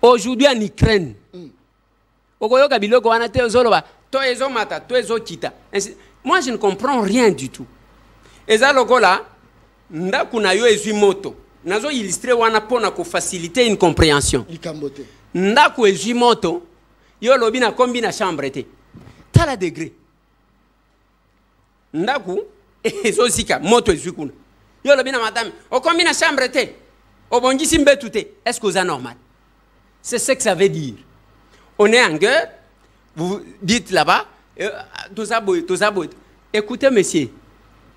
Aujourd'hui en Ukraine, moi je ne comprends rien du tout. Et ça, là, nazo illustrer wana pona ko faciliter une compréhension. Ndako ezimoto, yo lobi na kombi na chambre te. Tala degré. Ndako ezosika moto ezikuna. Yo lobi na madame, o kombi na chambre te. O bongisi mbetu te. Est-ce que c'est normal? C'est ce que ça veut dire. On est en guerre, vous dites là-bas, tout ça. Écoutez, monsieur,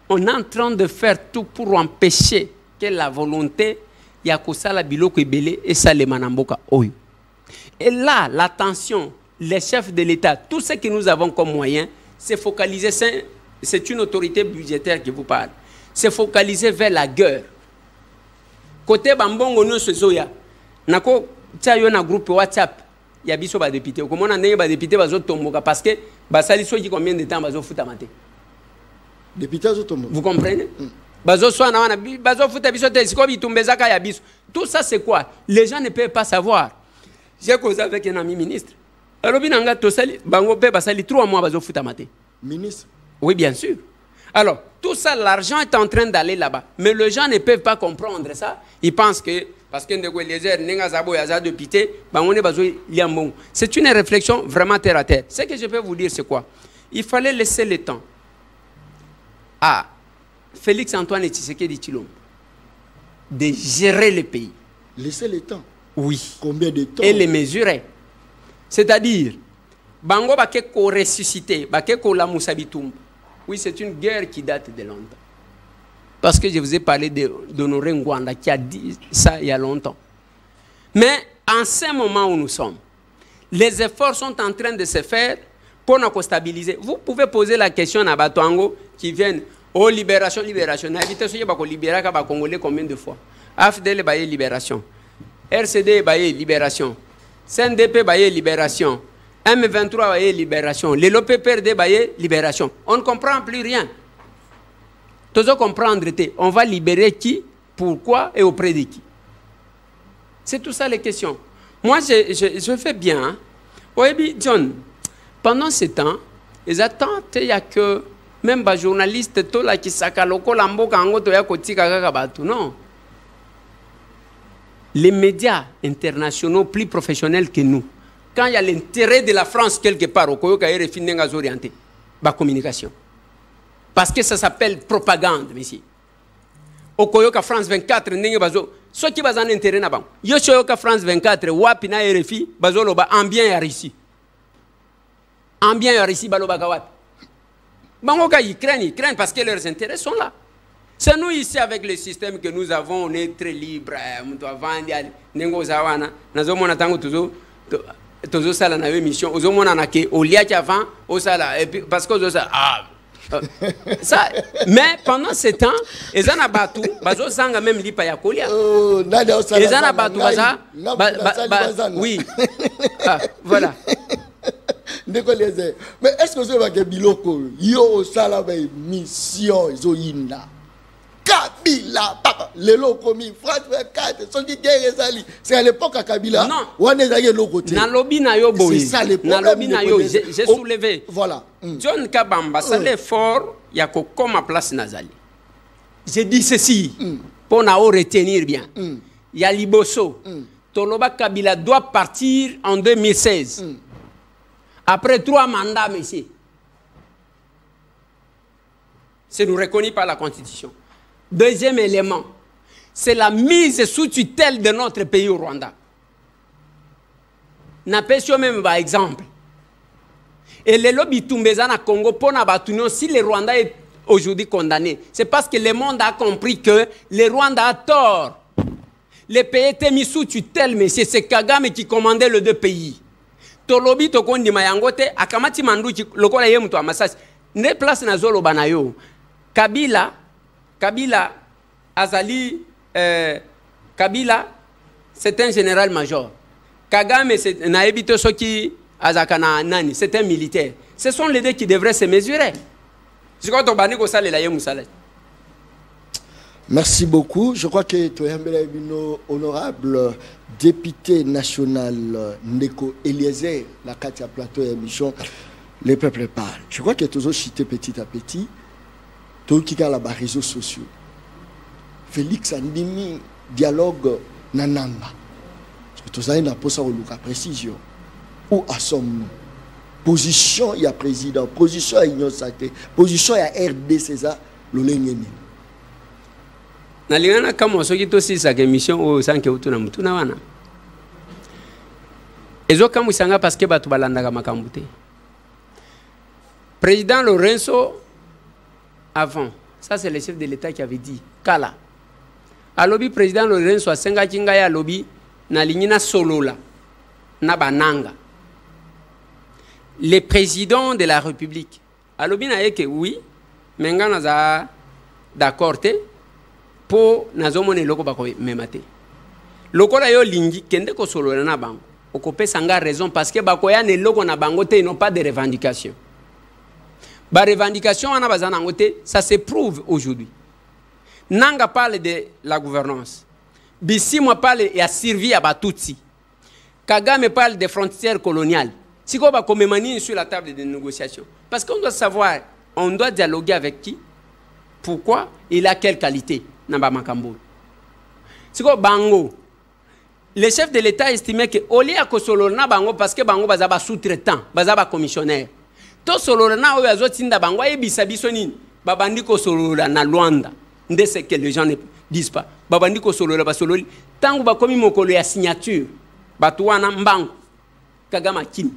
on est en train de faire tout pour empêcher que la volonté yakosala biloko ebele et ça les manamboka oyo. Et là, l'attention, les chefs de l'État, tout ce que nous avons comme moyen, c'est focaliser, c'est une autorité budgétaire qui vous parle, c'est focaliser vers la guerre. Côté bambongo no sezoya, nako tsayo na groupe WhatsApp, ya biso ba député, comment on a ndenge ba député bazo tomboka parce que basali soki combien de temps bazo futa maté. Député bazo tomboka. Vous comprenez? Bazo soa na wana bazo futa biso te siko bitumbezaka ya biso. Tout ça c'est quoi? Les gens ne peuvent pas savoir. J'ai causé avec un ami ministre. Alors binanga tosali bango pe basali 3 mois bazo futa maté. Ministre? Oui, bien sûr. Alors, tout ça, l'argent est en train d'aller là-bas. Mais les gens ne peuvent pas comprendre ça. Ils pensent que, parce que c'est une réflexion vraiment terre à terre. Ce que je peux vous dire, c'est quoi? Il fallait laisser le temps à Félix Antoine Tshisekedi Tshilombo de gérer le pays. Laisser le temps? Oui. Combien de temps? Et les mesurer. C'est-à-dire, Bango Bakeko ressuscité, Bakeko la Moussabitumba. Oui, c'est une guerre qui date de longtemps. Parce que je vous ai parlé d'Honoré Ngwanda qui a dit ça il y a longtemps. Mais en ce moment où nous sommes, les efforts sont en train de se faire pour nous stabiliser. Vous pouvez poser la question à Batoango qui viennent, oh libération, libération. N'habitez pas qu'on libère les Congolais combien de fois? AFDL baye libération. RCD baye libération. CNDP baye libération. M23 baye libération. Les LOPPRD baye libération. On ne comprend plus rien. Tous comprendre, on va libérer qui, pourquoi et auprès de qui. C'est tout ça les questions. Moi, je fais bien. Hein? Oui, John, pendant ce temps, ils attendent, il n'y a que même les journalistes qui sakaloko lambo kango to ya kotika kakabatu. Non. Les médias internationaux plus professionnels que nous, quand il y a l'intérêt de la France quelque part, au Koyoka est refini orienté, la communication. Parce que ça s'appelle propagande, monsieur. Au Koyoka France 24, ceux qui ont intérêt là-bas. Yo Koyoka France 24, wapi na RFI, bazolo ba ambien ya Russie. Ambien ya Russie baloba kawat. Bangoka Ukraine parce que leurs intérêts sont là. C'est nous ici avec le système que nous avons, on est très libre. tozo sala na émission ozo mona na ke oliaki avant au sala et puis parce que ozo sala ça mais pendant ce temps ezana batu bazo sanga même lipa ya kolia ezana batu baza oui voilà mais est-ce que vous avez biloko yo sala ba mission zo yinda Kabila, papa, le lokomi, France 24, son dit guerre ezali. C'est à l'époque à Kabila. Non. On est allé l'autre côté. Na lobi na yo boy. C'est ça les problèmes. Na lobi na yo, j'ai soulevé. Voilà. John Kabamba, ça l'effort, il y a comme à place nazali. J'ai dit ceci pour na retenir bien. Il y a Liboso. Toloba Kabila doit partir en 2016. Après 3 mandats, messieurs. C'est nous reconnu par la Constitution. Deuxième élément, c'est la mise sous tutelle de notre pays au Rwanda. N'appelle même par exemple. Et les lobbies Tumbezana Congo pour n'abattre si le Rwanda est aujourd'hui condamné, c'est parce que le monde a compris que le Rwanda a tort. Le pays était mis sous tutelle, mais c'est Kagame qui commandait les 2 pays. Tolobi tokondi mayangote akamati manduki lokola ye mtu amasasi ne place na zolo banayo. Kabila Azali Kabila c'est un général-major. Kagame c'est naebito soki azakana nani, c'est un militaire. Ce sont les 2 qui devraient se mesurer. Merci beaucoup. Je crois que tu es un honorable député national Ndeko Eliezer, la Katia Plateau et émission Les peuples parlent. Je crois que tu as cité petit à petit. Tout qui a les réseaux sociaux. Félix Andimi, dialogue Nananga. Tu as une précision. Où sommes-nous? Position, il y a président. Position, il y a Union Sacrée. Position, il y a RDC, ça, l'olengeni. Nalingana kama soki to sisa ke mission o sanke utuna mutuna wana. Ezo kama usanga parce que batu balandaka makambo te. Président Lorenzo avant, ça c'est le chef de l'État qui avait dit kala. A lobby président Lorenzo asenga kinga ya lobby na lignina solola na bananga. Le président de la République a lobby na yeke oui, mais ngana za d'accord te. Po nazomone loko bako memate loko la yo lingi kende ko solo na bango okope sanga raison parce que bako ya ne loko na bango te non pas de revendication ba revendication ana bazana ngote ça se prouve aujourd'hui. Nanga parle de la gouvernance, Bissimo parle et a servi à Batutsi, Kagame parle des frontières coloniales. Si ko bako memani sur la table de négociation parce qu'on doit savoir, on doit dialoguer avec qui, pourquoi, il a quelle qualité. Namba Makambo. Siko bango. Le chef de l'État estimait que au lieu de solo na bango parce que bango bazaba sous-traitant, bazaba commissionnaire. To solo na o yazo tinda bango e bisabiso nini? Babandi ko solo na Luanda. Ndé c'est que les gens ne disent pas. Babandi ko solo ba solo tangu ba komi mokolo ya signature. Batuana mbango. Kagama Kim.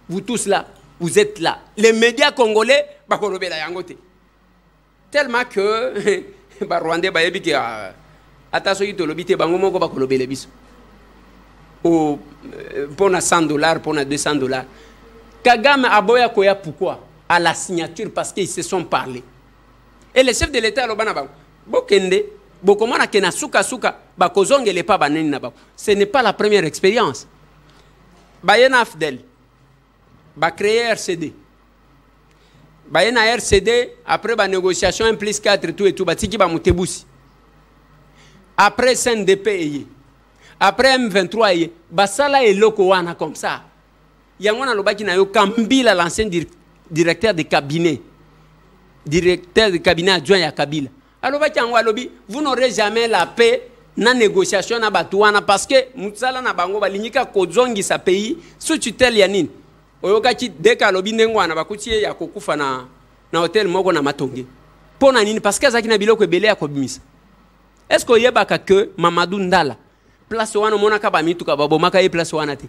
Vous tous là, vous êtes là. Les médias congolais ba kolobela yangote. Tellement que ba Rwandais ba yebi ki ataso yito lobite bango moko ba kolobele biso o pona $100 pona $200. Kagame aboya koya pourquoi à la signature parce qu'ils se sont parlé et le chef de l'État lobana ba bokende bokomana kena suka ba kozongele pa baneni na ba. Ce n'est pas la première expérience. Ba yena Afdel ba créer RCD. Bayena RCD, après la négociation 1+4, tout et tout, batiki ba mutebusi. Après CNDP, après M23, basala et loko wana comme ça. Yangona lobaki na yo Kambila, l'ancien directeur de cabinet adjoint ya Kabila. Alobaki angwa lobi, vous n'aurez jamais la paix na négociation na batuana parce que mutsala na bango balinyika kozongi sa pays sous tutelle ya nini. Oyokaki deka lobi ndengwana bakutie ya kokufa na hotel moko na Matonge. Pona nini parce que azaki na biloko ebele ya kobimisa. Est-ce que yebaka que Mamadou Ndala place wana monaka ba mituka babomaka ye place wana te.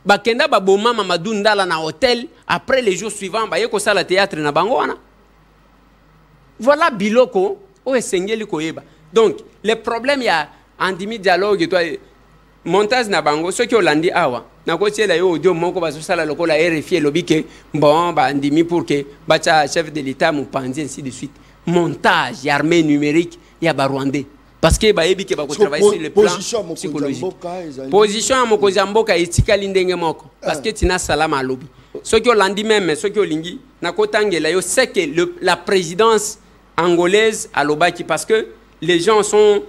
Bakenda baboma Mamadou Ndala na hotel après les jours suivants ba yeko sala théâtre na bango wana. Voilà biloko o esengeli koyeba. Donc le problème ya andimi dialogue toi montage na bango soki olandi awa nakotiela yo audio moko bazosala lokola RFI elobi ke bon bandimi pour que bacha chef de l'état mopanzi ainsi de suite montage ya armée numérique ya barwandais parce que bayebi ke bakotravailler sur le plan psychologique position ya mokonzi ya mboka etikali ndenge moko parce que tina salama alobi soki olandi même soki olingi nakotangela yo c'est que la présidence angolaise alobaki parce que les gens sont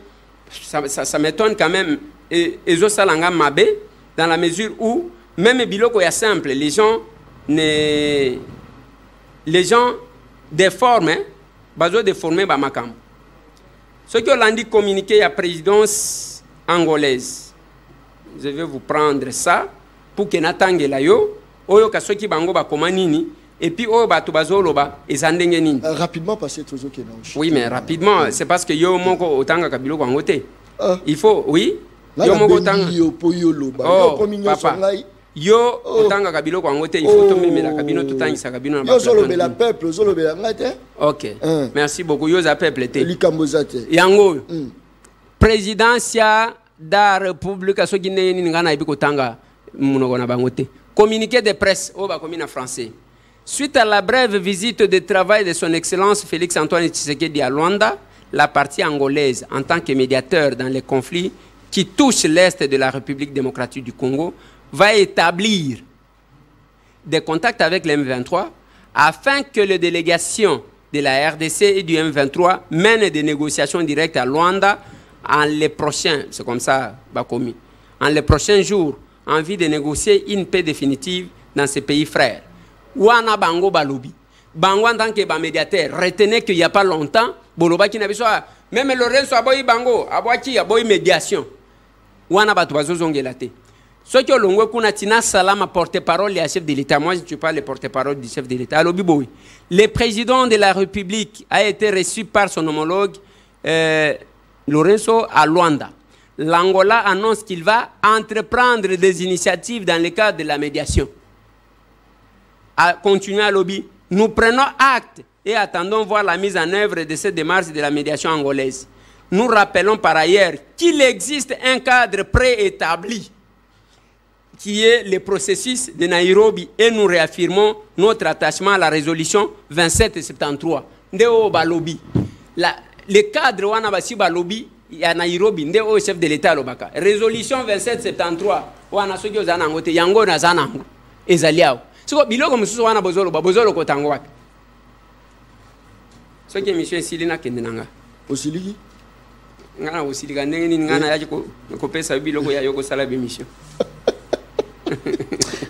ça m'étonne quand même et salanga mabe dans la mesure où même biloko ya simple les gens déforment bazo déformer ba makam ce que l'andi communiqué la présidence angolaise je vais vous prendre ça pour que natangela yo oyo kasoki bango ba komanini et puis oyo bato bazoloba ezandenge nini rapidement passer toujours que oui mais rapidement c'est parce que yo moko otanga kabilo kwa ngote il faut oui yo moko tanga papa yo otanga kabilo kwa ngote il faut tomemela kabino totangisa kabino na yo zolobela peuple zolobela ngate OK merci beaucoup yo za peuple te likambozate yango présidencia da république soki nini ngana ibi kotanga munoko na bangote communiqué de presse au ba komina français. Suite à la brève visite de travail de son Excellence Félix Antoine Tshisekedi à Luanda, la partie angolaise, en tant que médiateur dans les conflits qui touchent l'Est de la République démocratique du Congo, va établir des contacts avec le M23 afin que les délégations de la RDC et du M23 mènent des négociations directes à Luanda en les prochains, c'est comme ça, Bakomi, en les prochains jours, en vue de négocier une paix définitive dans ces pays frères. Wana bango balobi bango en tant que médiateur retenez qu'il n'y a pas longtemps boloba ki na biso même Lorenzo aboyi bango aboaki aboyi médiation wana batu bazozongela te soki olongwe kuna tina salama porte-parole ya chef de l'État moi je ne suis pas le porte-parole du chef de l'État alobi boy le président de la République a été reçu par son homologue Lorenzo à Luanda. L'Angola annonce qu'il va entreprendre des initiatives dans le cadre de la médiation. À continuer à lobby, nous prenons acte et attendons voir la mise en œuvre de cette démarche de la médiation angolaise. Nous rappelons par ailleurs qu'il existe un cadre préétabli qui est le processus de Nairobi et nous réaffirmons notre attachement à la résolution 2773. Ndeo balobi. Le cadre wana basi balobi ya Nairobi ndeo chef de l'État lobaka. Résolution 2773 wana soki ozana ngote yango na zana ngo ezaliao. Siko biloko mususu wana bozolo kotango wapi. Soki monsieur Silina kendenanga. Osiliki? Ngana osilika ndenge nini ngana yaji ko pesa biloko ya yoko sala bémission.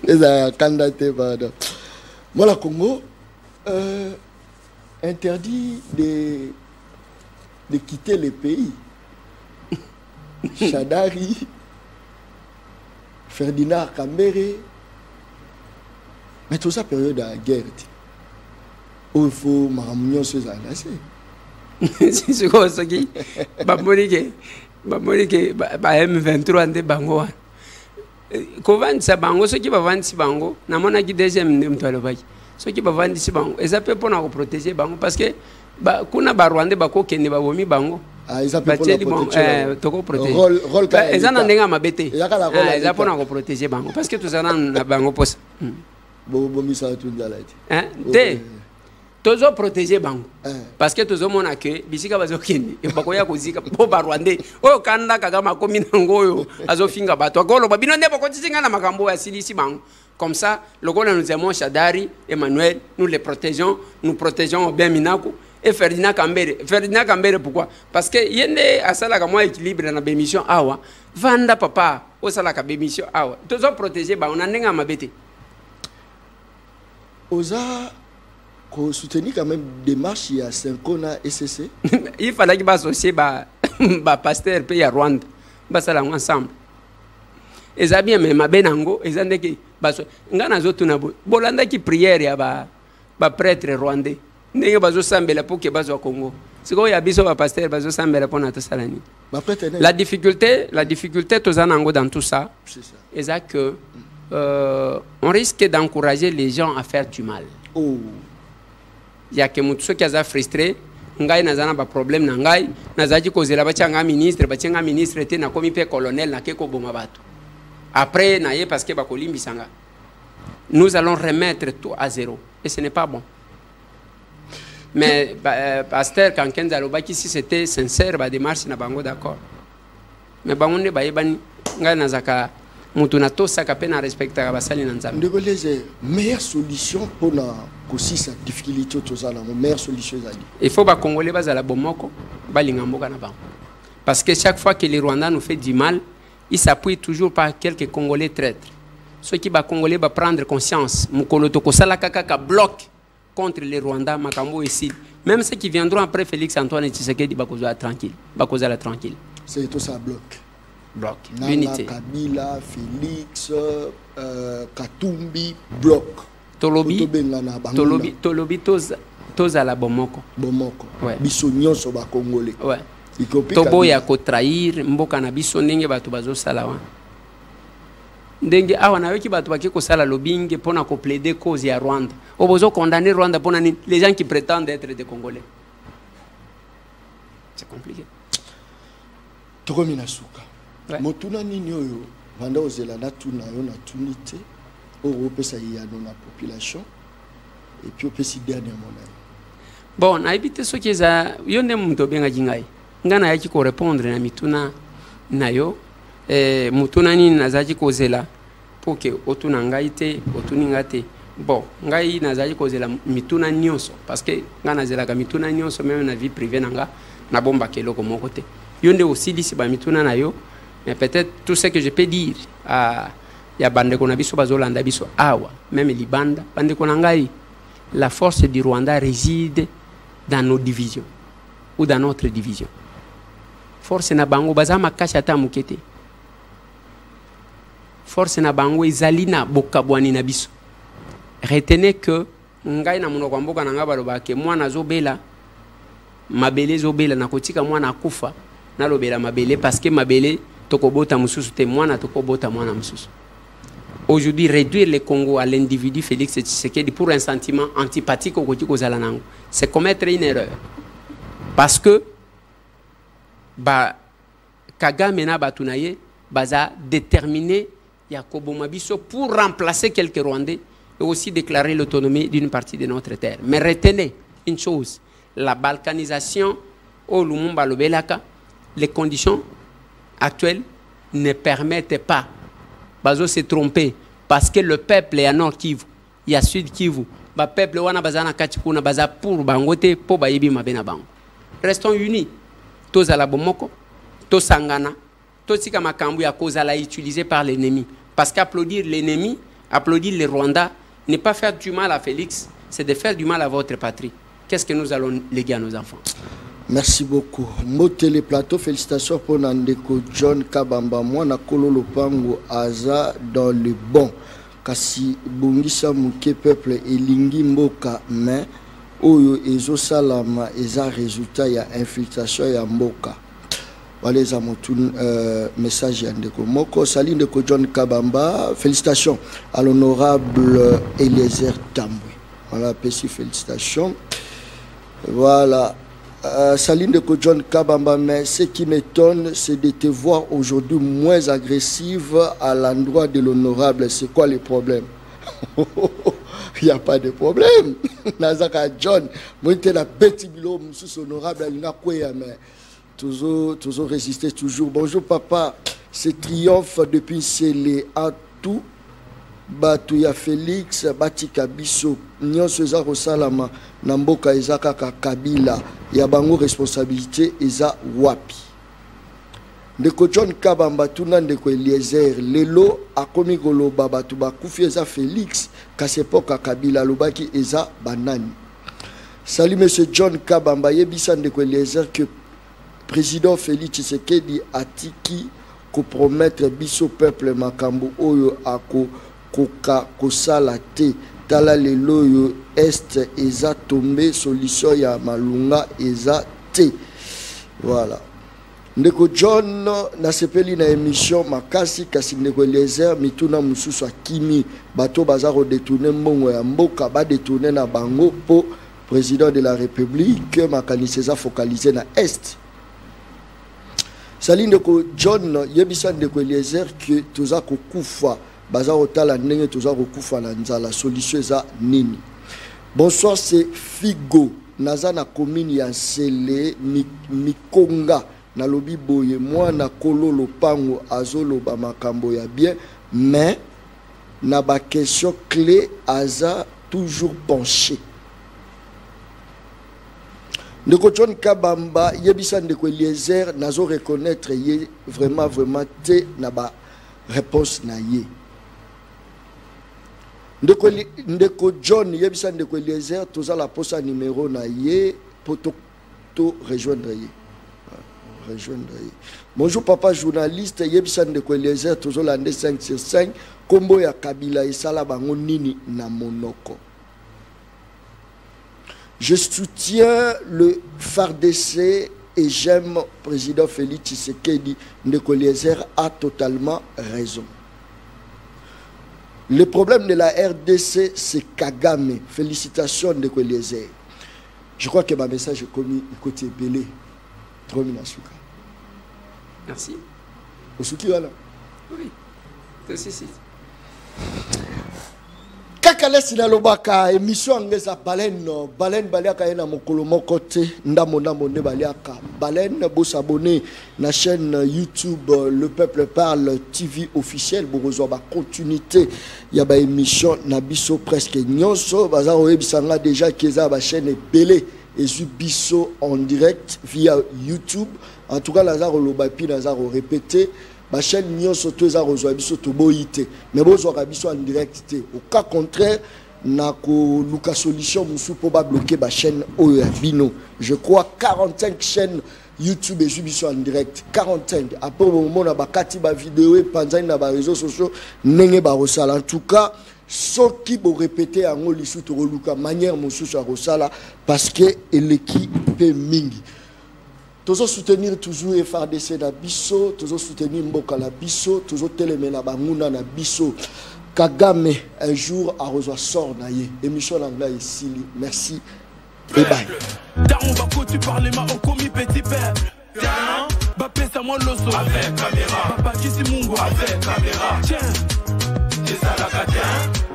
Eza candidat pardon. Moi la Congo interdit de quitter le pays. Chadari, Ferdinand Kambere, mais tout ça période de guerre. Où il faut m'amener se engager. Si c'est quoi ça qui Bamorike M23 ande bango. Comment ça bango ce qui va vendre si bango na mona ki deuxième mtalo baki. Ce qui va vendre si bango. Et ça peut pour nous protéger bango parce que kuna barwande bako kende babomi bango. Ils appellent pour toko protéger. Rôle ils en ndenga mabete. Ils appellent pour protéger bango parce que tout ça na bango pos. Bomi ça tout là. Hein? Te tozo protéger bango. Parce que tozo mona que bisika bazokende e bakoya kozika po barwande. Oyo kanda kagama komi nangoyo azofinga bato. Akolo babino ndebo kotisinga na makambo ya silisi bango. Comme ça, le gouvernement nous aimons Chadari, Emmanuel, nous les protégeons, nous protégeons Ben Minaku et Ferdinand Kambere. Ferdinand Kambere, pourquoi? Parce que yende asalaka moi équilibre dans la bémission awa, vanda papa, osalaka bémission awa. Tous ont protégé, on a n'enga mabete. Osa, qu'on soutenir quand même des marches il y a 5 ans à SCC. Il fallait que associer ba pasteur pays à Rwanda, basala ensemble. Et ça bien mais mabenango, et ça ndeke baso ngana zotu na bolanda ki prière ya ba prêtre rwandais ndenge bazo sambela pour que bazo Congo siko ya biso ba pasteur bazo sambela pour na tosalani la difficulté tozanango dans tout ça c'est ça et ça que on risque d'encourager les gens à faire du mal. Il y a que mutu qui a frustré ngai nazana ba problème na ngai nazaji kozela bachanga ministre te na komi pe colonel na ke ko boma bato après naye parce que ba kolimbisa nga. Nous allons remettre tout à zéro et ce n'est pas bon. Mais pasteur quand Kenza Lobaki si c'était sincère ba démarche na bango d'accord. Mais bango ne ba yebani ngai nazaka mutu na tosaka pe na respecta ba sali na nzambe. Ndeko les meilleure solution pour na kosi sa difficulté tozala la meilleure solution ezali. Il faut ba congolais bazala bomoko balinga mboka na bango. Parce que chaque fois que les Rwandais nous fait du mal, ils s'appuient toujours par quelques Congolais traîtres. Ceux qui va Congolais va prendre conscience, mukolo toko sala kaka bloc contre les Rwandais makambo ici. Même ceux qui viendront après Félix Antoine Tshisekedi bakoza tranquille, bakoza la tranquille. C'est tout ça bloc. Bloc. L'unité. Kabila, Félix, Katumbi, bloc. Tolobi toza la bomoko. Bomoko. Ouais. Biso nyonso ba Congolais. Ouais. Tobo ya ko trahir mboka na biso ndenge bato bazo sala wa. Ndenge awa na yoki bato baki ko sala lobbying pona ko plaider cause ya Rwanda. Obozo condamner Rwanda pona ni les gens qui prétendent être des Congolais. C'est compliqué. Tokomina suka. Motuna nini oyo vanda ozela na tuna yo na tunité européen ya na population et puis opesi dernier moment. Bon, na ibite soki za yonde mto benga jingai. Ngana yaki ko répondre na mituna nayo mutuna nini nazaji kozela pour que otuna ngai te otuni ngate. Bon, ngai nazaji kozela mituna nyonso parce que ngana zela ka mituna nyonso même na vie privée nanga na bomba keloko moko te. Yonde aussi disi ba mituna nayo. Mais peut-être tout ce que je peux dire à ya bande ko na biso bazolanda biso awa même libanda bande ko ngai la force du Rwanda réside dans nos divisions ou dans notre division. Force na bango bazama kasha ta mukete. Force na bango izalina bokabwani na biso. Retenez que ngai na munoko mboka na ngaba lobake mwana zobela mabele zobela na kotika mwana akufa na lobela mabele parce que mabele tokobota mususu te mwana tokobota mwana mususu. Aujourd'hui, réduire le Congo à l'individu Félix Tshisekedi pour un sentiment antipathique au Kotiko Zalanango, c'est commettre une erreur. Parce que Kagame na Batunaye baza déterminé Yakobo Mabiso pour remplacer quelques Rwandais et aussi déclarer l'autonomie d'une partie de notre terre. Mais retenez une chose, la balkanisation au Lumumba Lobelaka, les conditions actuelles ne permettent pas. Bazo s'est trompé parce que le peuple est à Nord Kivu, il y a Sud Kivu. Le peuple wana bazana kachikuna baza pour bangote po bayebi mabena bango. Restons unis. Tous à la bomoko, tous sangana, tous sika makambu ya cause la utilisé par l'ennemi. Parce qu'applaudir l'ennemi, applaudir les Rwandais, n'est pas faire du mal à Félix, c'est de faire du mal à votre patrie. Qu'est-ce que nous allons léguer à nos enfants? Merci beaucoup. Motele Plateau, félicitations pour Nandeko John Kabamba. Moi, Nakolo Lopango Aza dans le bon. Kasi Bongisa Mouké peuple elingi mboka mais oyo ezo salama eza résultat ya infiltration ya mboka. Voilà les amotun message ya Ndeko Moko Saline Ndeko John Kabamba. Félicitations à l'honorable Eliezer Tambwe. Voilà, petit félicitations. Voilà. Saline de John Kabamba, mais ce qui m'étonne, c'est de te voir aujourd'hui moins agressive à l'endroit de l'honorable. C'est quoi le problème? Il n'y a pas de problème. Nazaka John, moi j'étais la bête bilo, monsieur honorable, il n'a quoi, mais toujours résister, toujours. Bonjour papa, c'est triomphe depuis c'est à tout. Batuya Félix Batika Biso nyonso eza kosalama na mboka eza kaka Kabila ya bango responsabilité eza wapi. Ndeko John Kabamba tuna ndeko Eliezer lelo akomi koloba batu bakufi eza Félix kasepoka Kabila lobaki eza banani. Salut monsieur John Kabamba yebisa ndeko Eliezer que président Félix Tshisekedi atiki ko promettre biso peuple makambo oyo ako koka kosala te tala lelo yo est eza tombé solution ya malunga eza te. Voilà. Ndeko John na sepeli na émission makasi kasi ndeko Eliezer mituna mususu akimi bato baza ko détourner mbongo ya mboka ba détourner na bango po président de la République, Makaniseza focalisé na Est. Saline ko John Yebisa ndeko Eliezer que toza kokufa baza otala ndenge toza kokufa na nzala solution za nini. Bonsoir, c'est Figo naza na commune ya Nsele Mikonga na lobi boye moi na kolo lopango azoloba makambo ya bien mais na ba question clé aza toujours penché. Ndeko John Kabamba Yebisa ndeko Eliezer nazo reconnaître ye vraiment te na ba réponse na ye. Ndeko John Yebisa ndeko Eliezer toza la posa numéro na ye poto to rejoindre ye. Bonjour papa journaliste Yebisa ndeko Eliezer tozo lande 5 sur 5 kombo ya Kabila esala bango nini na monoko. Je soutiens le FARDC et j'aime président Félix Tshisekedi. Ndeko Eliezer a totalement raison. Le problème de la RDC, c'est Kagame. Félicitations Ndeko Eliezer. Je crois que ma message est commis côté belé. Trop minasuka. Merci. Osuki wala. Oui. C'est Kaka lesi na lobaka émission angeza baleine baliaka na mokolo moko te ndambo nde baliaka baleine bo s'abonner na chaîne YouTube Le Peuple Parle TV officiel bo kozwa ba continuité ya ba émission na biso presque nyonso baza oyebisanga déjà keza ba chaîne belé et biso en direct via YouTube. En tout cas lazaro lobapi lazaro répéter ma chaîne nyonso to eza kozwa biso to boyite mais bozwa biso en direct te au cas contraire na ko luka solution musu po ba bloquer ba chaîne oyo bino. Je crois 45 chaînes YouTube et biso en direct 45 après au moment na bakati ba vidéo et panzani na ba réseaux sociaux ndenge ba rosala. En tout cas soki bo répéter yango lisu to luka manière musu ya rosala parce que eleki pe mingi. Toujours soutenir toujours FARDC na biso, toujours soutenir Mboka na biso, toujours télémé na banguna na biso. Kagame un jour a reçu sort na ye. Émission l'anglais ici. Merci et bye. Daron Bako, tu parles ma au commis petit père. Bapé ça moi l'osso avec caméra. Papa qui si mungo avec caméra. Tiens, c'est ça la catin.